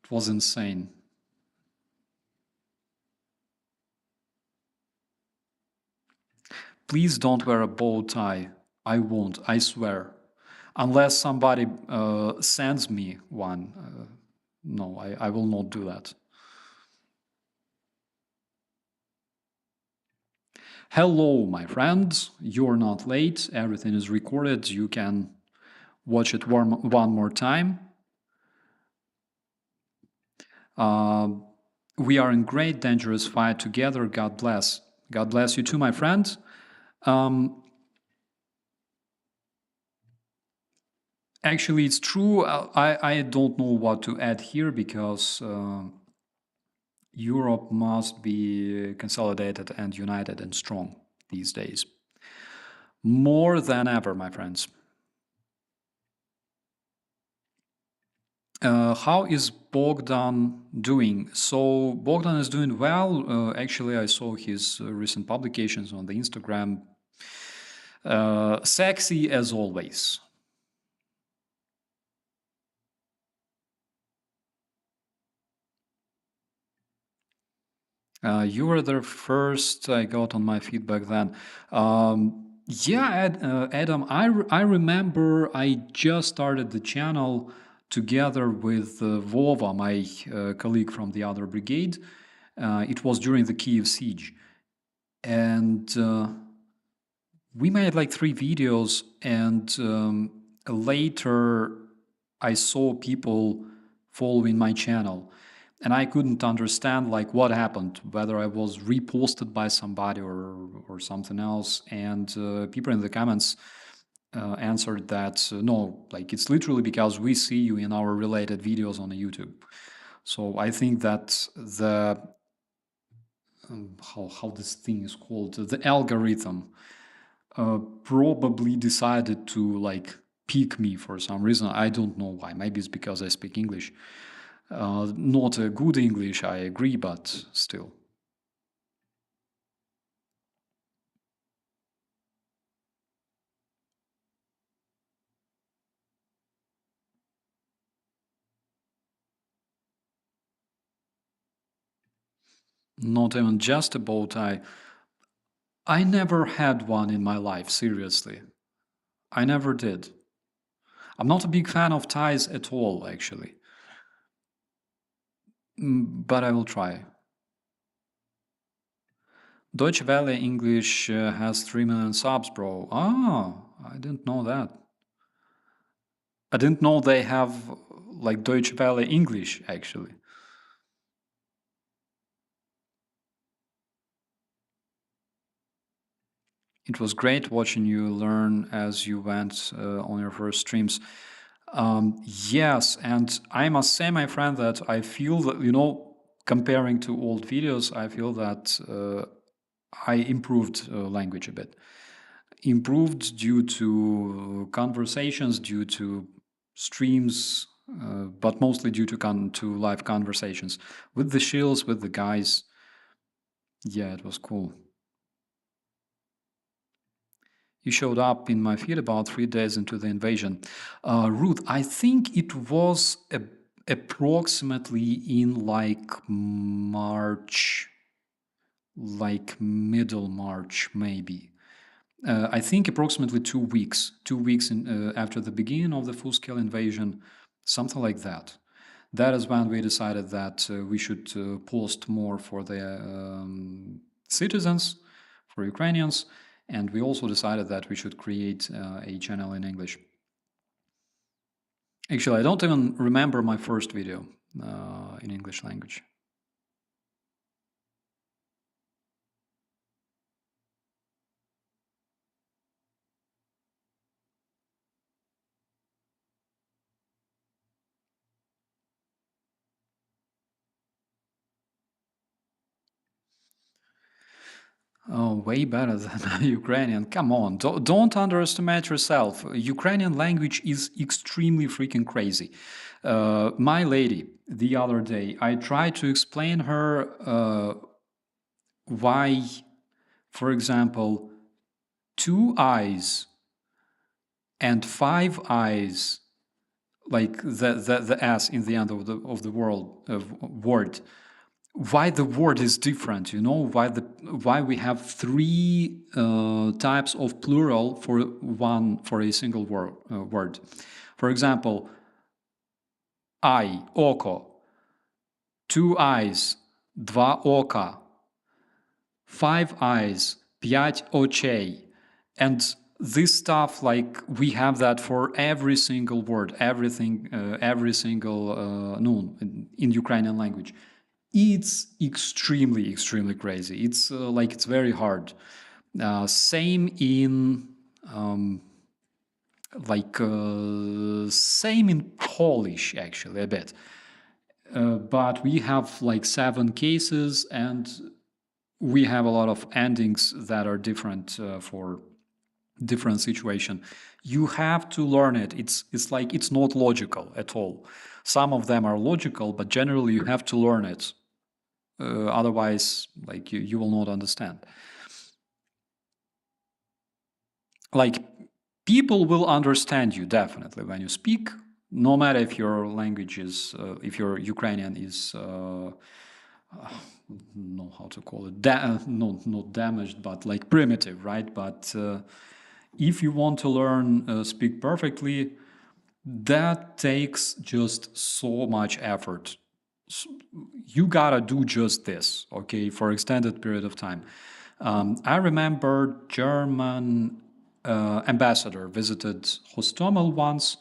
it was insane. Please don't wear a bow tie. I won't, I swear. Unless somebody sends me one. No, I will not do that. Hello, my friends. You're not late. Everything is recorded. You can watch it one more time. We are in great, dangerous fight together. God bless. God bless you too, my friend. Actually, it's true. I don't know what to add here because Europe must be consolidated and united and strong these days. More than ever, my friends. How is Bogdan doing? So Bogdan is doing well. Actually, I saw his recent publications on the Instagram. Sexy as always. You were the first I got on my feedback then. Yeah, Adam, I remember I just started the channel together with Vova, my colleague from the other brigade. It was during the Kiev siege. And we made like 3 videos, and later I saw people following my channel, and I couldn't understand like what happened, whether I was reposted by somebody or something else. And people in the comments answered that no, like it's literally because we see you in our related videos on YouTube. So I think that the how this thing is called, the algorithm probably decided to like pick me for some reason. I don't know why. Maybe it's because I speak English. Not a good English, I agree, but still. Not even just a bow tie. I never had one in my life, seriously. I never did. I'm not a big fan of ties at all, actually. But I will try. Deutsche Welle English has 3 million subs, bro. Ah, I didn't know that. I didn't know they have like Deutsche Welle English, actually. It was great watching you learn as you went on your first streams. Yes, and I must say, my friend, that I feel that, comparing to old videos, I feel that I improved language a bit. Improved due to conversations, due to streams, but mostly due to live conversations with the shills, with the guys. Yeah, it was cool. You showed up in my feed about 3 days into the invasion. Ruth, I think it was approximately in like March, like middle March, maybe. I think approximately 2 weeks, 2 weeks after the beginning of the full-scale invasion, something like that. That is when we decided that we should post more for the citizens, for Ukrainians, and we also decided that we should create a channel in English. Actually, I don't even remember my first video in English language. Oh, way better than Ukrainian. Come on, don't underestimate yourself. Ukrainian language is extremely freaking crazy. My lady, the other day, I tried to explain her why, for example, two eyes and five eyes, like the S in the end of the word, why the word is different, why we have three types of plural for a single word. For example, eye, oko, two eyes, два ока, five eyes, пять очей. And this stuff, like we have that for every single word, every single noun in Ukrainian language. It's extremely, extremely crazy. It's it's very hard. Same in same in Polish, actually, a bit. But we have like 7 cases, and we have a lot of endings that are different for different situation. You have to learn it. It's like it's not logical at all. Some of them are logical, but generally you have to learn it. Otherwise, like you will not understand. Like people will understand you definitely when you speak, no matter if your language is, if your Ukrainian is, know how to call it, no, not damaged, but like primitive, right? But if you want to learn speak perfectly, that takes just so much effort. You gotta do just this, okay, for extended period of time. I remember German ambassador visited Hostomel once,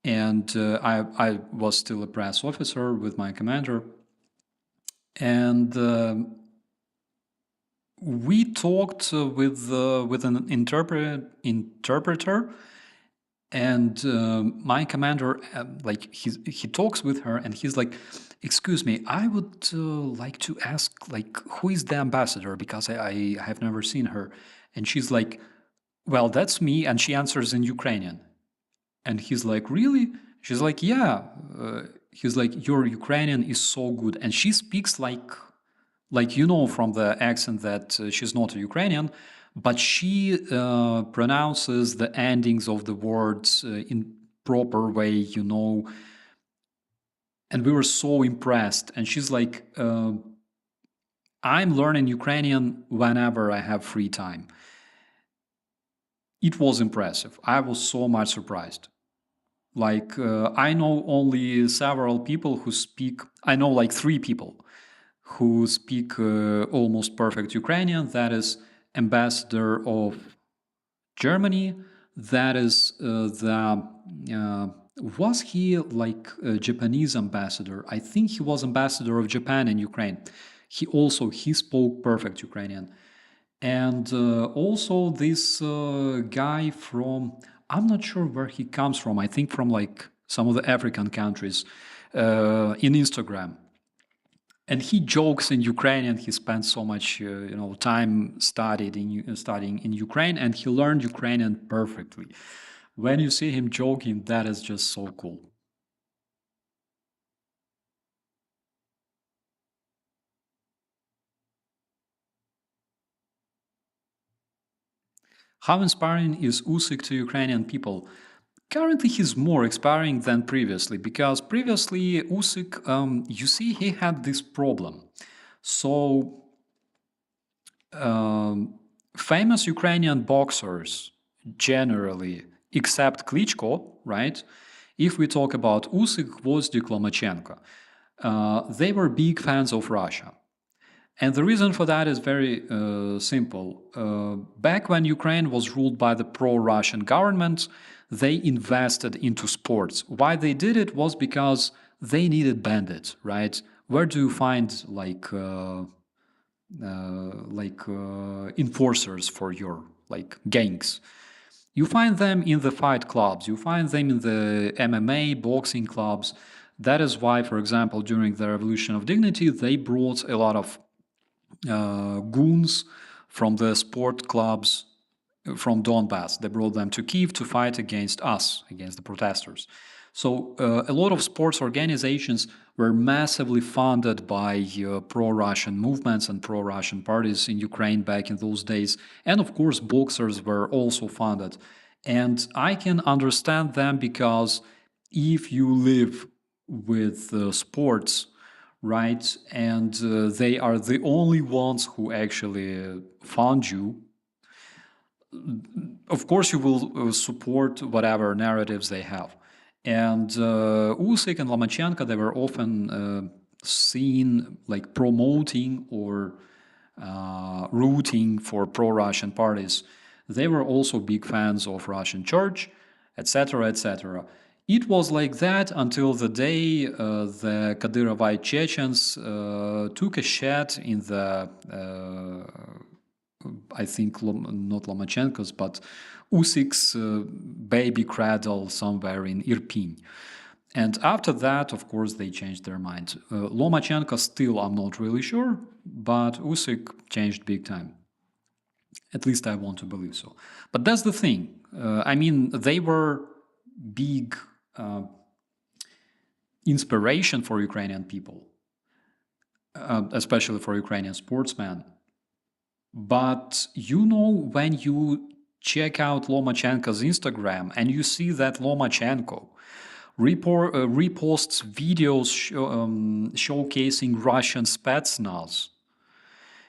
and I was still a press officer with my commander, and we talked with an interpreter, and my commander like he talks with her, and he's like, "Excuse me, I would like to ask, like, who is the ambassador, because I have never seen her." And she's like, "Well, that's me," and she answers in Ukrainian. And he's like, "Really?" She's like, "Yeah." He's like, "Your Ukrainian is so good," and she speaks like from the accent that she's not a Ukrainian, but she pronounces the endings of the words in proper way. And we were so impressed. And she's like, "I'm learning Ukrainian whenever I have free time." It was impressive. I was so much surprised. Like, I know only several people who speak, I know like three people who speak almost perfect Ukrainian. That is ambassador of Germany. That is was he like a Japanese ambassador? I think he was ambassador of Japan in Ukraine. He spoke perfect Ukrainian. And also this guy from, I'm not sure where he comes from. I think from like some of the African countries in Instagram. And he jokes in Ukrainian. He spent so much, time studying in Ukraine, and he learned Ukrainian perfectly. When you see him joking, that is just so cool. How inspiring is Usyk to Ukrainian people? Currently, he's more inspiring than previously, because previously Usyk, you see, he had this problem. So, famous Ukrainian boxers generally, except Klitschko, right? If we talk about Usyk, Gvozdyk, Lomachenko, they were big fans of Russia. And the reason for that is very simple. Back when Ukraine was ruled by the pro-Russian government, they invested into sports. Why they did it was because they needed bandits, right? Where do you find enforcers for your like gangs? You find them in the fight clubs. You find them in the MMA, boxing clubs. That is why, for example, during the Revolution of Dignity, they brought a lot of goons from the sport clubs from Donbass. They brought them to Kiev to fight against us, against the protesters. So a lot of sports organizations were massively funded by pro-Russian movements and pro-Russian parties in Ukraine back in those days. And of course, boxers were also funded. And I can understand them, because if you live with sports, right, and they are the only ones who actually fund you, of course you will support whatever narratives they have. And Usyk and Lomachenko, they were often seen like promoting or rooting for pro-Russian parties. They were also big fans of Russian church, etc., etc. It was like that until the day the Kadyrovite Chechens took a shed in the I think not Lomachenko's, but Usyk's baby cradle somewhere in Irpin. And after that, of course, they changed their mind. Lomachenko still, I'm not really sure, but Usyk changed big time. At least I want to believe so. But that's the thing. I mean, they were big inspiration for Ukrainian people, especially for Ukrainian sportsmen. But when you check out Lomachenko's Instagram and you see that Lomachenko reposts videos showcasing Russian Spetsnaz,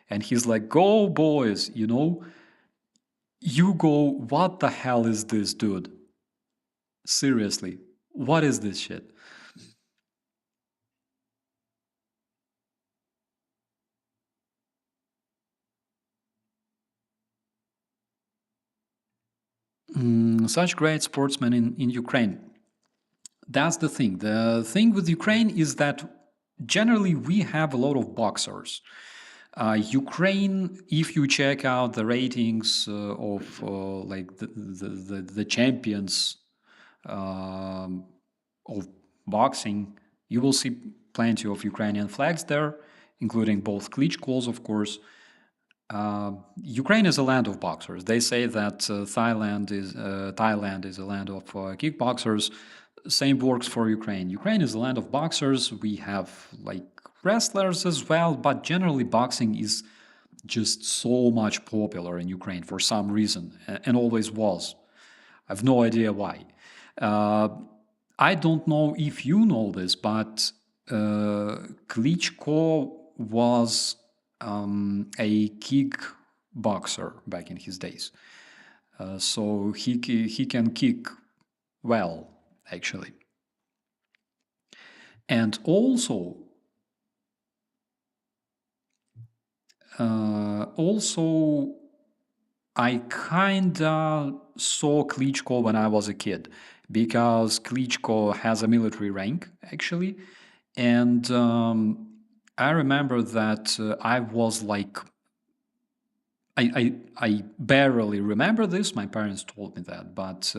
and he's like, "Go, boys," you go, "What the hell is this, dude? Seriously, what is this shit?" Such great sportsmen in Ukraine. That's the thing. The thing with Ukraine is that generally we have a lot of boxers. Ukraine, if you check out the ratings of like the champions um, of boxing, you will see plenty of Ukrainian flags there, including both Klitschko's, of course. Ukraine is a land of boxers. They say that Thailand is a land of kickboxers. Same works for Ukraine. Ukraine is a land of boxers. We have like wrestlers as well, but generally boxing is just so much popular in Ukraine for some reason, and always was. I have no idea why. Uh, I don't know if you know this, but Klitschko was a kickboxer back in his days. So he can kick well, actually. And also, I kinda saw Klitschko when I was a kid because Klitschko has a military rank actually, and I remember that I was like I barely remember this. My parents told me that, but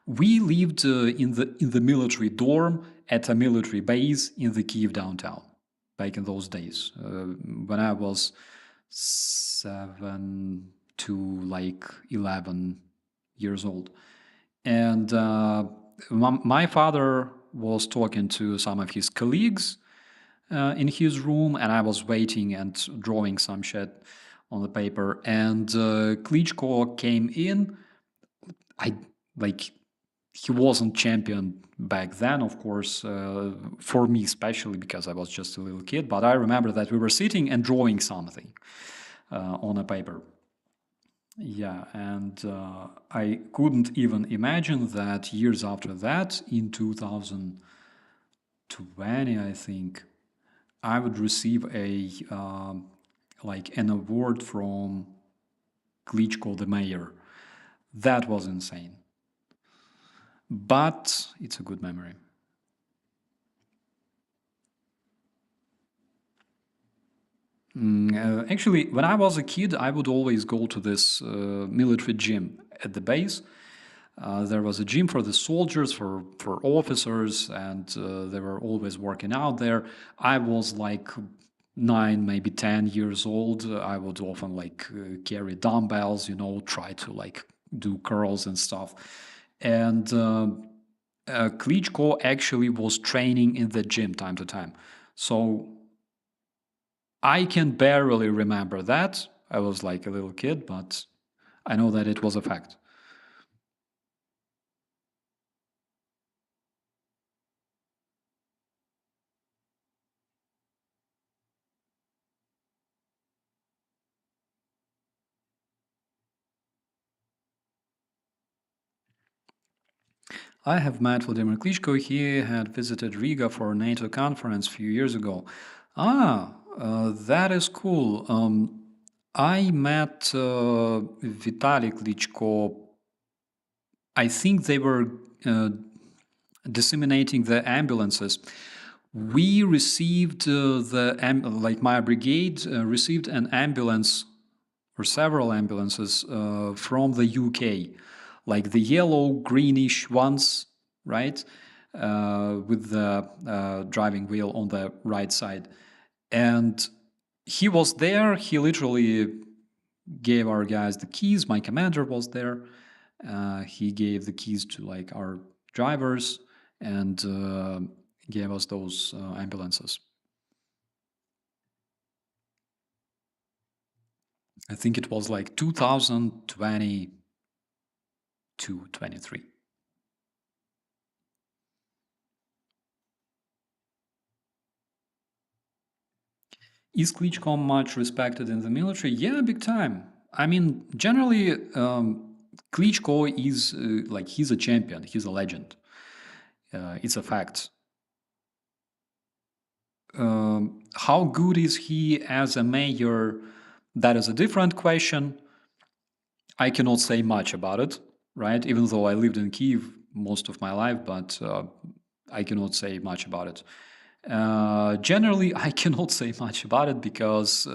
we lived in the military dorm at a military base in the Kiev downtown back in those days when I was 7 to like 11 years old, and my father was talking to some of his colleagues in his room, and I was waiting and drawing some shit on the paper. And Klitschko came in. I like he wasn't champion back then, of course, for me especially because I was just a little kid. But I remember that we were sitting and drawing something on a paper. Yeah, and I couldn't even imagine that years after that, in 2020, I think, I would receive a like an award from Klitschko, the mayor. That was insane, but it's a good memory. Actually, when I was a kid, I would always go to this military gym at the base. There was a gym for the soldiers, for officers, and they were always working out there. I was like 9, maybe 10 years old. I would often like carry dumbbells, try to like do curls and stuff. And Klitschko actually was training in the gym time to time. So I can barely remember that. I was like a little kid, but I know that it was a fact. I have met Vladimir Klitschko. He had visited Riga for a NATO conference a few years ago. That is cool. I met Vitaly Klitschko. I think they were disseminating the ambulances. We received like my brigade received an ambulance or several ambulances from the UK, like the yellow greenish ones, right, with the driving wheel on the right side. And he was there. He literally gave our guys the keys. My commander was there. He gave the keys to like our drivers and gave us those ambulances. I think it was like 2022, 23. Is Klitschko much respected in the military? Yeah, big time. I mean, generally, Klitschko is like he's a champion. He's a legend. It's a fact. How good is he as a mayor? That is a different question. I cannot say much about it. right? Even though I lived in Kiev most of my life, but I cannot say much about it. Generally, I cannot say much about it because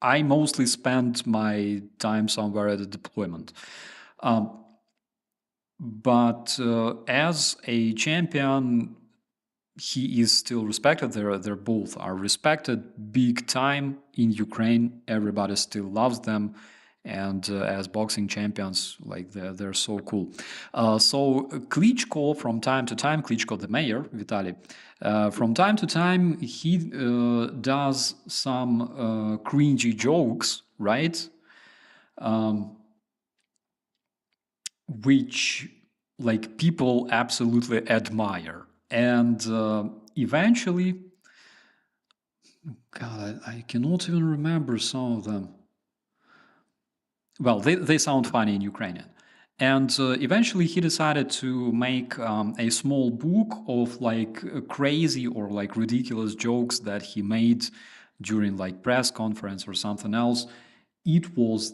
I mostly spend my time somewhere at a deployment. Um, but as a champion, he is still respected. They're both are respected big time in Ukraine. Everybody still loves them, and as boxing champions, like they're so cool. So Klitschko, from time to time, Klitschko the mayor, Vitaly, from time to time he does some cringy jokes, right? Which like people absolutely admire, and eventually, God, I cannot even remember some of them. Well, they sound funny in Ukrainian. And eventually he decided to make a small book of like crazy or like ridiculous jokes that he made during like press conference or something else. It was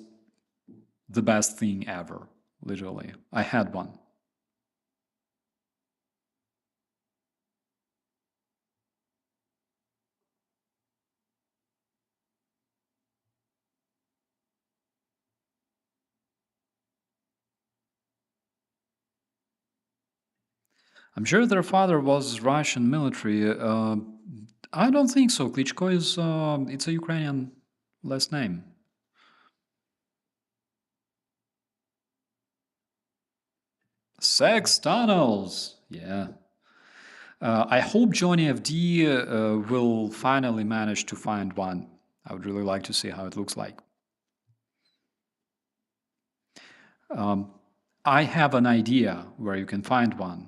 the best thing ever, literally. I had one. I'm sure their father was Russian military. I don't think so. Klitschko is it's a Ukrainian last name. Sex tunnels. Yeah. I hope Johnny FD will finally manage to find one. I would really like to see how it looks like. I have an idea where you can find one.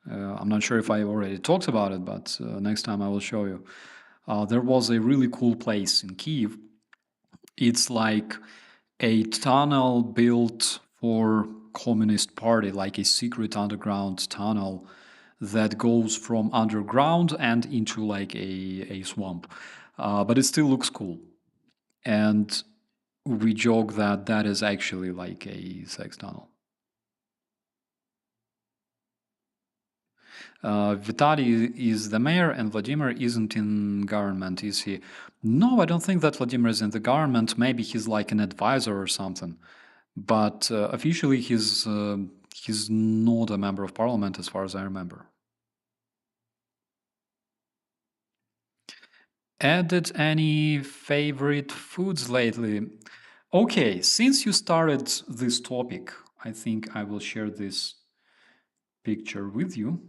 I'm not sure if I already talked about it, but next time I will show you. There was a really cool place in Kiev. It's like a tunnel built for Communist Party, like a secret underground tunnel that goes from underground and into like a swamp. But it still looks cool. And we joke that that is actually like a sex tunnel. Vitaly is the mayor and Vladimir isn't in government, is he? No, I don't think that Vladimir is in the government. Maybe he's like an advisor or something. But officially, he's not a member of parliament, as far as I remember. Added any favorite foods lately? Okay, since you started this topic, I think I will share this picture with you.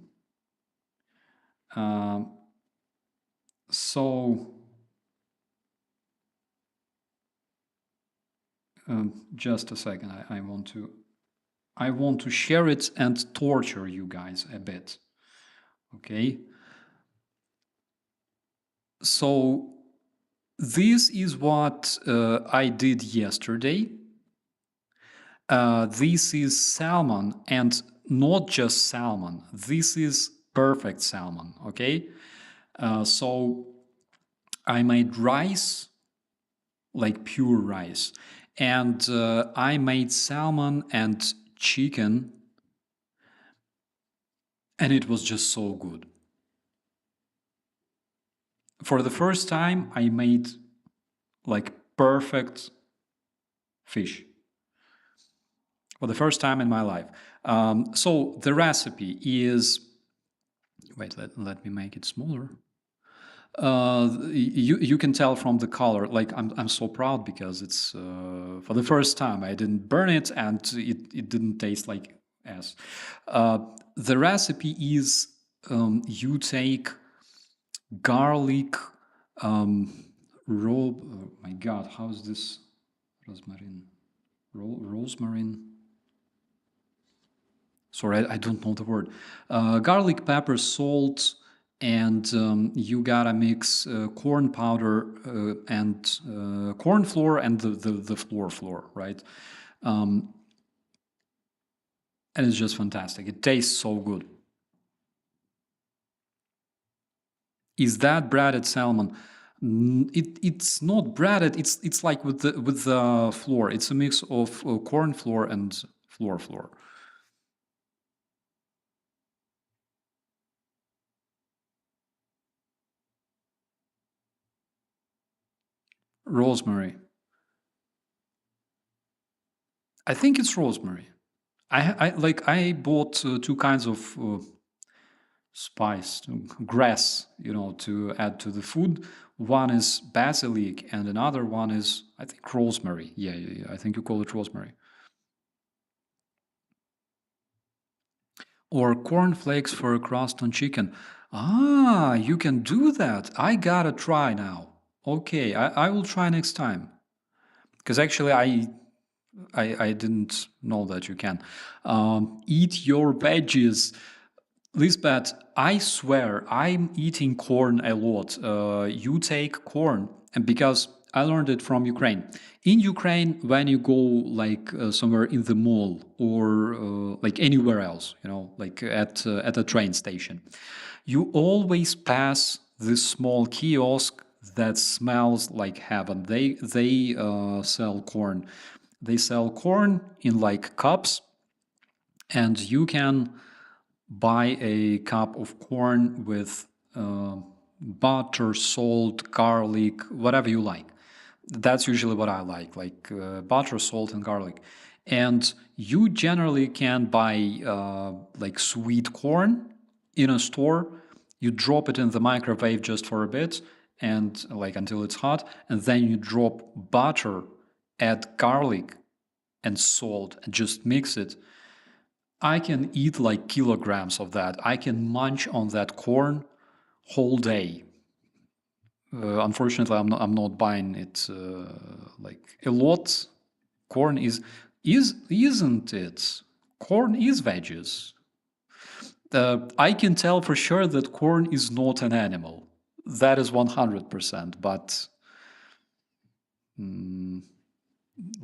Um, so, just a second. I want to share it and torture you guys a bit. Okay. So this is what I did yesterday. This is salmon, and not just salmon. This is perfect salmon. Okay. So I made rice, like pure rice, and I made salmon and chicken, and it was just so good. For the first time, I made like perfect fish for the first time in my life. So the recipe is, wait, let me make it smaller. You can tell from the color. Like I'm so proud because it's for the first time I didn't burn it and it didn't taste like ass. The recipe is you take garlic, oh my God, how's this? Rosemary, rosemary. Sorry, I don't know the word. Garlic, pepper, salt, and you gotta mix corn powder and corn flour and the flour, right? And it's just fantastic. It tastes so good. Is that breaded salmon? It's not breaded. It's like with the flour. It's a mix of corn flour and floor. Rosemary. I think it's rosemary. I bought two kinds of spice, grass, to add to the food. One is basilic, and another one is, I think, rosemary. Yeah. I think you call it rosemary. Or cornflakes for a crust on chicken. Ah, you can do that. I gotta try now. Okay, I will try next time. Because actually, I didn't know that you can. Eat your veggies. Lisbeth, I swear I'm eating corn a lot. You take corn, and because I learned it from Ukraine. In Ukraine, when you go like somewhere in the mall or like anywhere else, like at a train station, you always pass this small kiosk that smells like heaven. They sell corn. They sell corn in like cups, and you can buy a cup of corn with butter, salt, garlic, whatever you like. That's usually what I like butter, salt, and garlic. And you generally can buy like sweet corn in a store. You drop it in the microwave just for a bit and like until it's hot, and then you drop butter, add garlic and salt, and just mix it. I can eat like kilograms of that. I can munch on that corn whole day. Unfortunately, I'm not buying it like a lot. Corn isn't it? Corn is veggies. I can tell for sure that corn is not an animal. That is 100%. But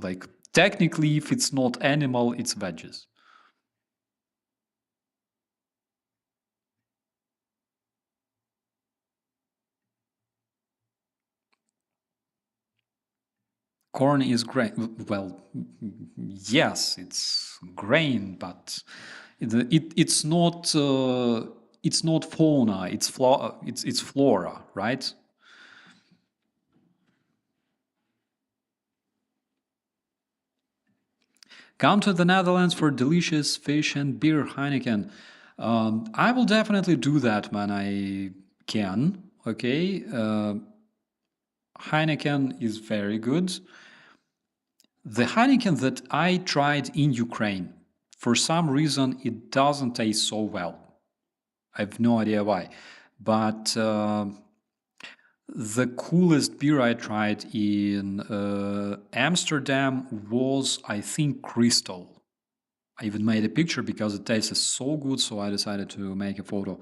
like technically, if it's not animal, it's veggies. Corn is grain. Well, yes, it's grain, but it's not fauna. It's flora, right? Come to the Netherlands for delicious fish and beer, Heineken. I will definitely do that when I can. Okay, Heineken is very good. The Heineken that I tried in Ukraine, for some reason, it doesn't taste so well. I have no idea why. But the coolest beer I tried in Amsterdam was, I think, Crystal. I even made a picture because it tasted so good, so I decided to make a photo.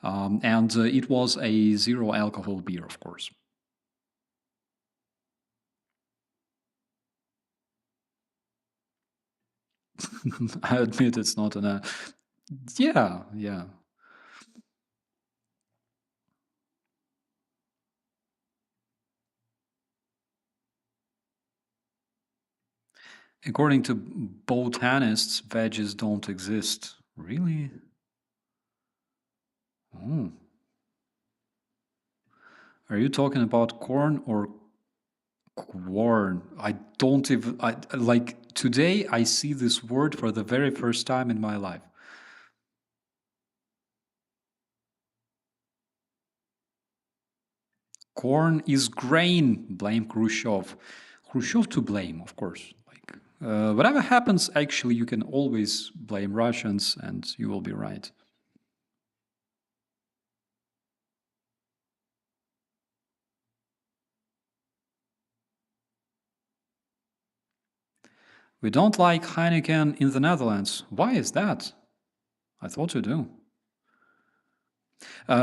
And it was a zero alcohol beer, of course. I admit it's not an. Yeah. According to botanists, veggies don't exist. Really? Oh. Are you talking about corn or quorn? I don't even. Like today, I see this word for the very first time in my life. Corn is grain. Blame Khrushchev. Khrushchev to blame, of course. Like whatever happens, actually, you can always blame Russians, and you will be right. We don't like Heineken in the Netherlands. Why is that? I thought you do.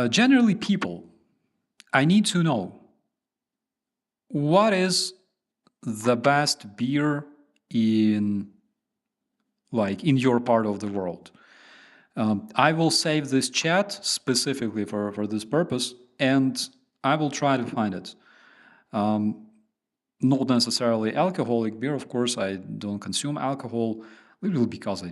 Generally, people, I need to know what is the best beer in in your part of the world. I will save this chat specifically for this purpose, and I will try to find it. Not necessarily alcoholic beer, of course. I don't consume alcohol. little because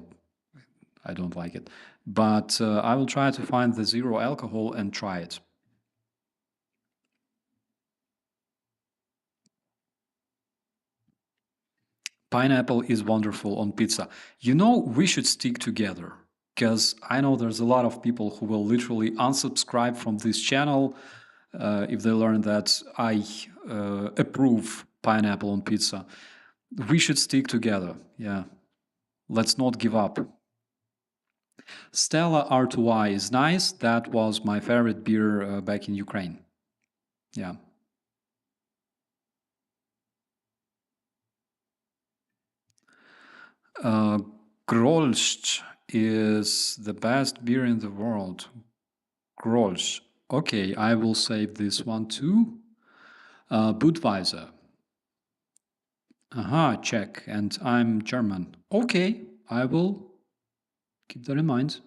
I don't like it. But I will try to find the zero alcohol and try it. Pineapple is wonderful on pizza. You know, we should stick together because I know there's a lot of people who will literally unsubscribe from this channel if they learn that I approve pineapple on pizza. We should stick together. Yeah. Let's not give up. Stella R2Y is nice. That was my favorite beer back in Ukraine. Yeah. Uh, Grolsch is the best beer in the world. Grolsch. Okay, I will save this one too. Budweiser. Aha, check. And I'm German. Okay, I will keep that in mind.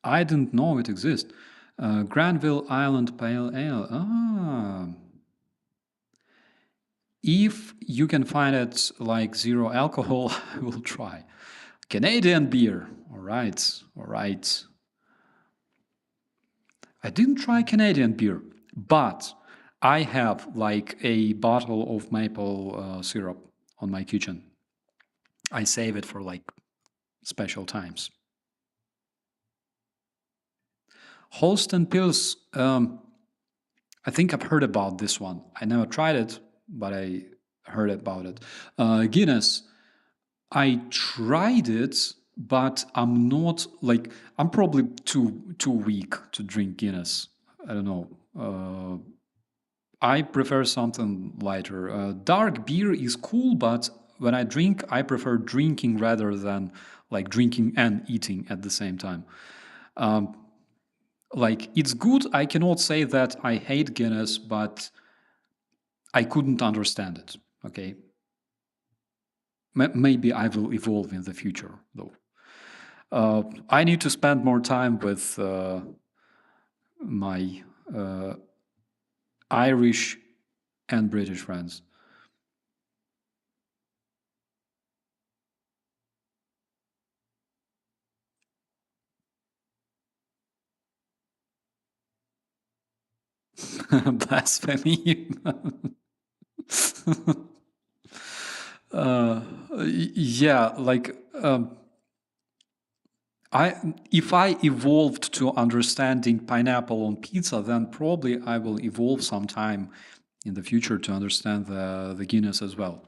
I didn't know it exists. Granville Island Pale Ale. Ah. If you can find it like zero alcohol, I will try. Canadian beer. All right, all right. I didn't try Canadian beer, but I have like a bottle of maple syrup on my kitchen. I save it for like special times. Holsten Pils, I think I've heard about this one. I never tried it, but I heard about it. Guinness, I tried it, but I'm not like I'm probably too weak to drink Guinness. I don't know. I prefer something lighter. Dark beer is cool, but when I drink, I prefer drinking rather than like drinking and eating at the same time. Like it's good. I cannot say that I hate Guinness, but I couldn't understand it. Okay, maybe I will evolve in the future, though. I need to spend more time with my Irish and British friends. Blasphemy. Yeah, like I if I evolved to understanding pineapple on pizza, then probably I will evolve sometime in the future to understand the Guinness as well.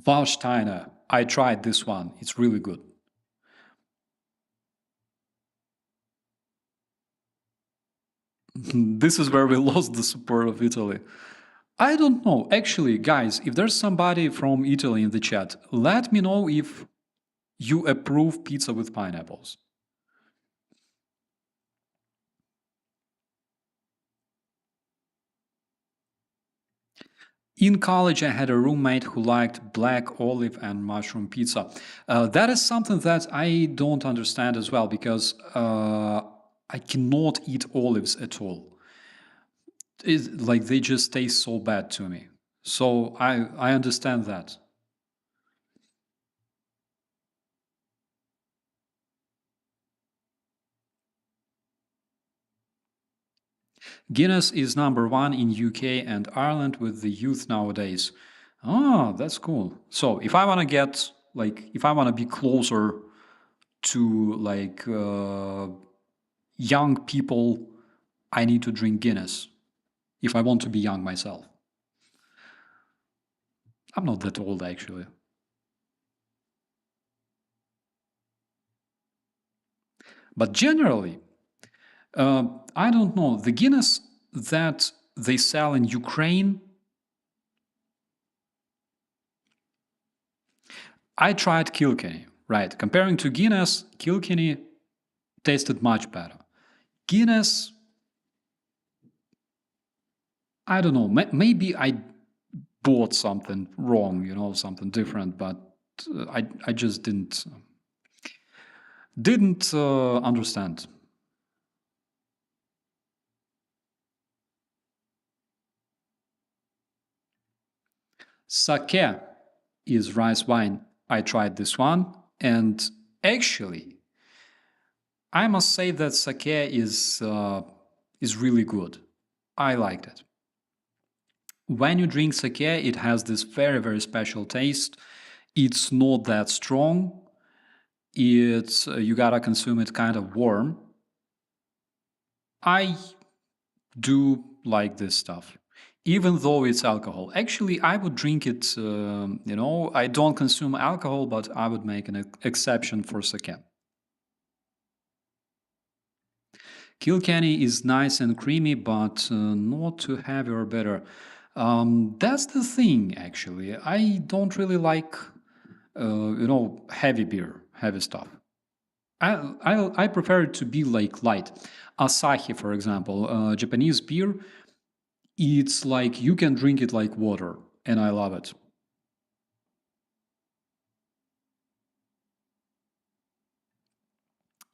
Warsteiner, I tried this one. It's really good. This is where we lost the support of Italy. I don't know. Actually, guys, if there's somebody from Italy in the chat, let me know if you approve pizza with pineapples. In college, I had a roommate who liked black olive and mushroom pizza. That is something that I don't understand as well because I cannot eat olives at all. Like they just taste so bad to me. So I understand that. Guinness is number one in UK and Ireland with the youth nowadays. Ah, that's cool. So if I want to get like if I want to be closer to like young people, I need to drink Guinness. If I want to be young myself, I'm not that old actually. But generally, I don't know the Guinness that they sell in Ukraine. I tried Kilkenny, right? Comparing to Guinness, Kilkenny tasted much better. Guinness, I don't know. Maybe I bought something wrong, you know, something different, but I just didn't understand. Sake is rice wine. I tried this one, and actually, I must say that sake is really good. I liked it. When you drink sake, it has this very, very special taste. It's not that strong. It's you gotta consume it kind of warm. I do like this stuff, even though it's alcohol. Actually, I would drink it. I don't consume alcohol, but I would make an exception for sake. Kilkenny is nice and creamy, but not too heavy or bitter. That's the thing, actually. I don't really like, heavy beer, heavy stuff. I prefer it to be like light. Asahi, for example, Japanese beer, it's like you can drink it like water, and I love it.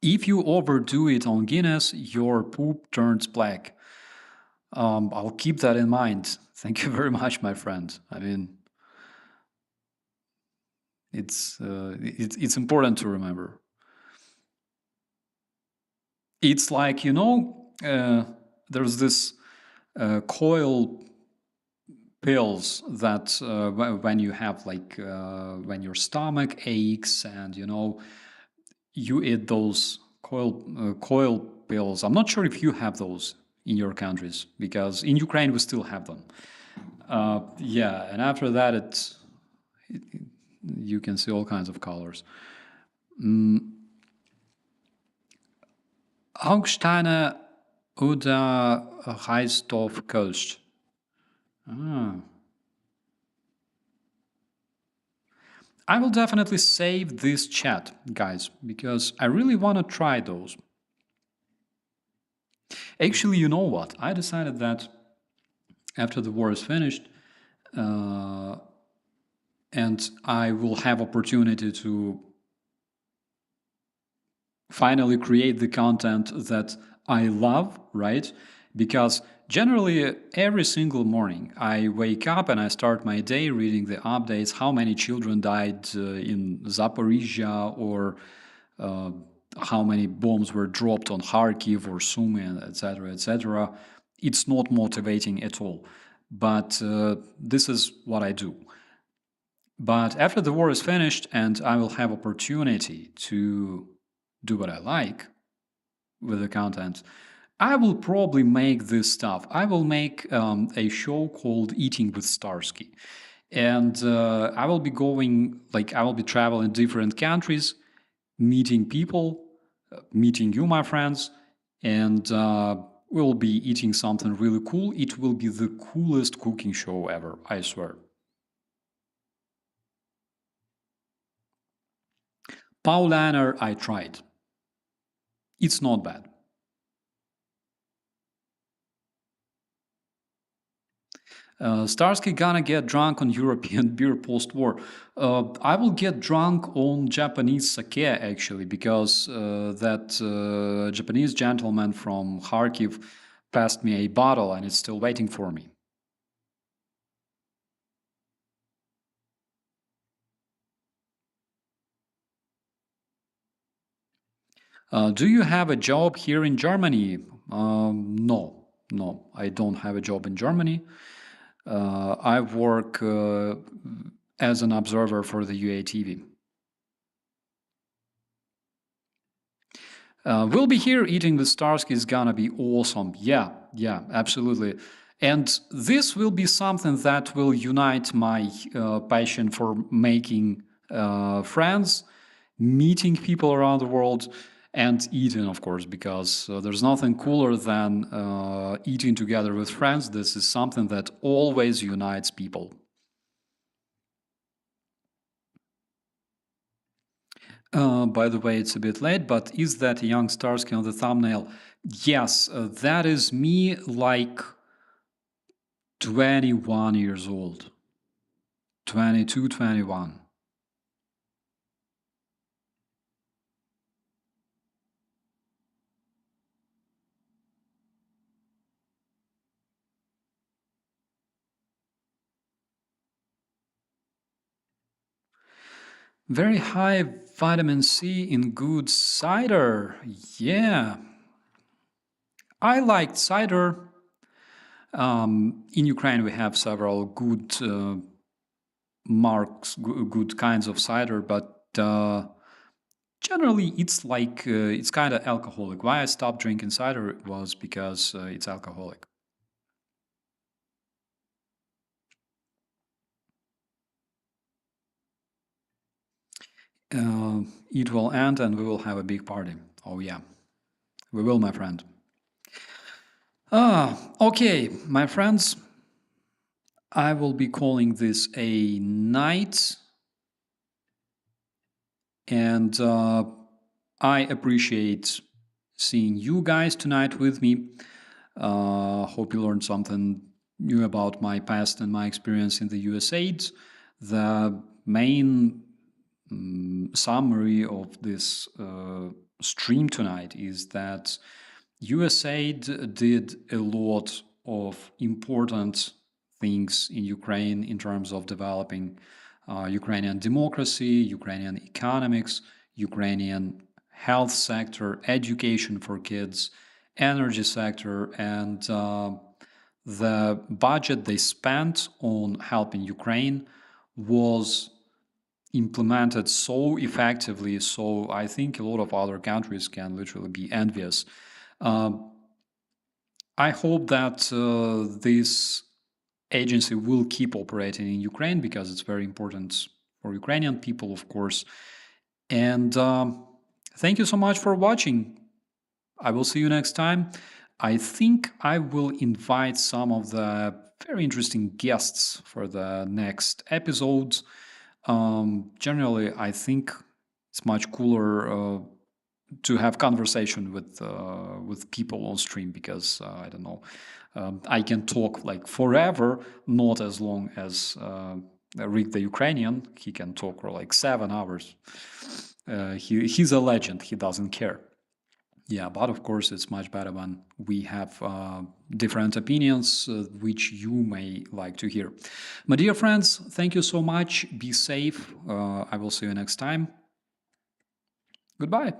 If you overdo it on Guinness, your poop turns black. I'll keep that in mind. Thank you very much, my friend. I mean, it's important to remember. It's like there's this coil pills that when you have like when your stomach aches and you eat those coil pills. I'm not sure if you have those in your countries because in Ukraine we still have them. Yeah, and after that you can see all kinds of colors. Augsteine oder Reisdorf-Kölsch. Ah. I will definitely save this chat, guys, because I really want to try those. Actually, you know what? I decided that after the war is finished, uh, and I will have opportunity to finally create the content that I love, right? Because generally, every single morning, I wake up and I start my day reading the updates how many children died in Zaporizhia or uh, how many bombs were dropped on Kharkiv or Sumy, etc., etc. It's not motivating at all. But this is what I do. But after the war is finished and I will have opportunity to do what I like with the content, I will probably make this stuff. I will make a show called Eating with Starsky. And I will be going, I will be traveling different countries, meeting people, meeting you, my friends, and we'll be eating something really cool. It will be the coolest cooking show ever, I swear. Paulaner, I tried. It's not bad. Starsky gonna get drunk on European beer post-war. I will get drunk on Japanese sake actually, because that Japanese gentleman from Kharkiv passed me a bottle and it's still waiting for me. Do you have a job here in Germany? No, no, I don't have a job in Germany. I work as an observer for the UATV. We'll be here eating with Starsky is gonna be awesome. Yeah, yeah, absolutely. And this will be something that will unite my passion for making friends, meeting people around the world, and eating, of course, because there's nothing cooler than eating together with friends. This is something that always unites people. By the way, it's a bit late, but is that a young Starsky on the thumbnail? Yes, that is me like 21 years old. 22, 21. Very high vitamin C in good cider. Yeah, I liked cider. In Ukraine, we have several good good kinds of cider, but generally it's like it's kind of alcoholic. Why I stopped drinking cider was because it's alcoholic. It will end and we will have a big party. Oh, yeah, we will, my friend. Okay, my friends, I will be calling this a night. And I appreciate seeing you guys tonight with me. Hope you learned something new about my past and my experience in the USAID. The main summary of this stream tonight is that USAID did a lot of important things in Ukraine in terms of developing Ukrainian democracy, Ukrainian economics, Ukrainian health sector, education for kids, energy sector, and the budget they spent on helping Ukraine was implemented so effectively. So I think a lot of other countries can literally be envious. I hope that this agency will keep operating in Ukraine because it's very important for Ukrainian people, of course. And thank you so much for watching. I will see you next time. I think I will invite some of the very interesting guests for the next episodes. Generally, I think it's much cooler to have conversation with people on stream because I don't know, I can talk like forever, not as long as Rick the Ukrainian. He can talk for like 7 hours. He's a legend. He doesn't care. Yeah, but of course, it's much better when we have different opinions, which you may like to hear. My dear friends, thank you so much. Be safe. I will see you next time. Goodbye.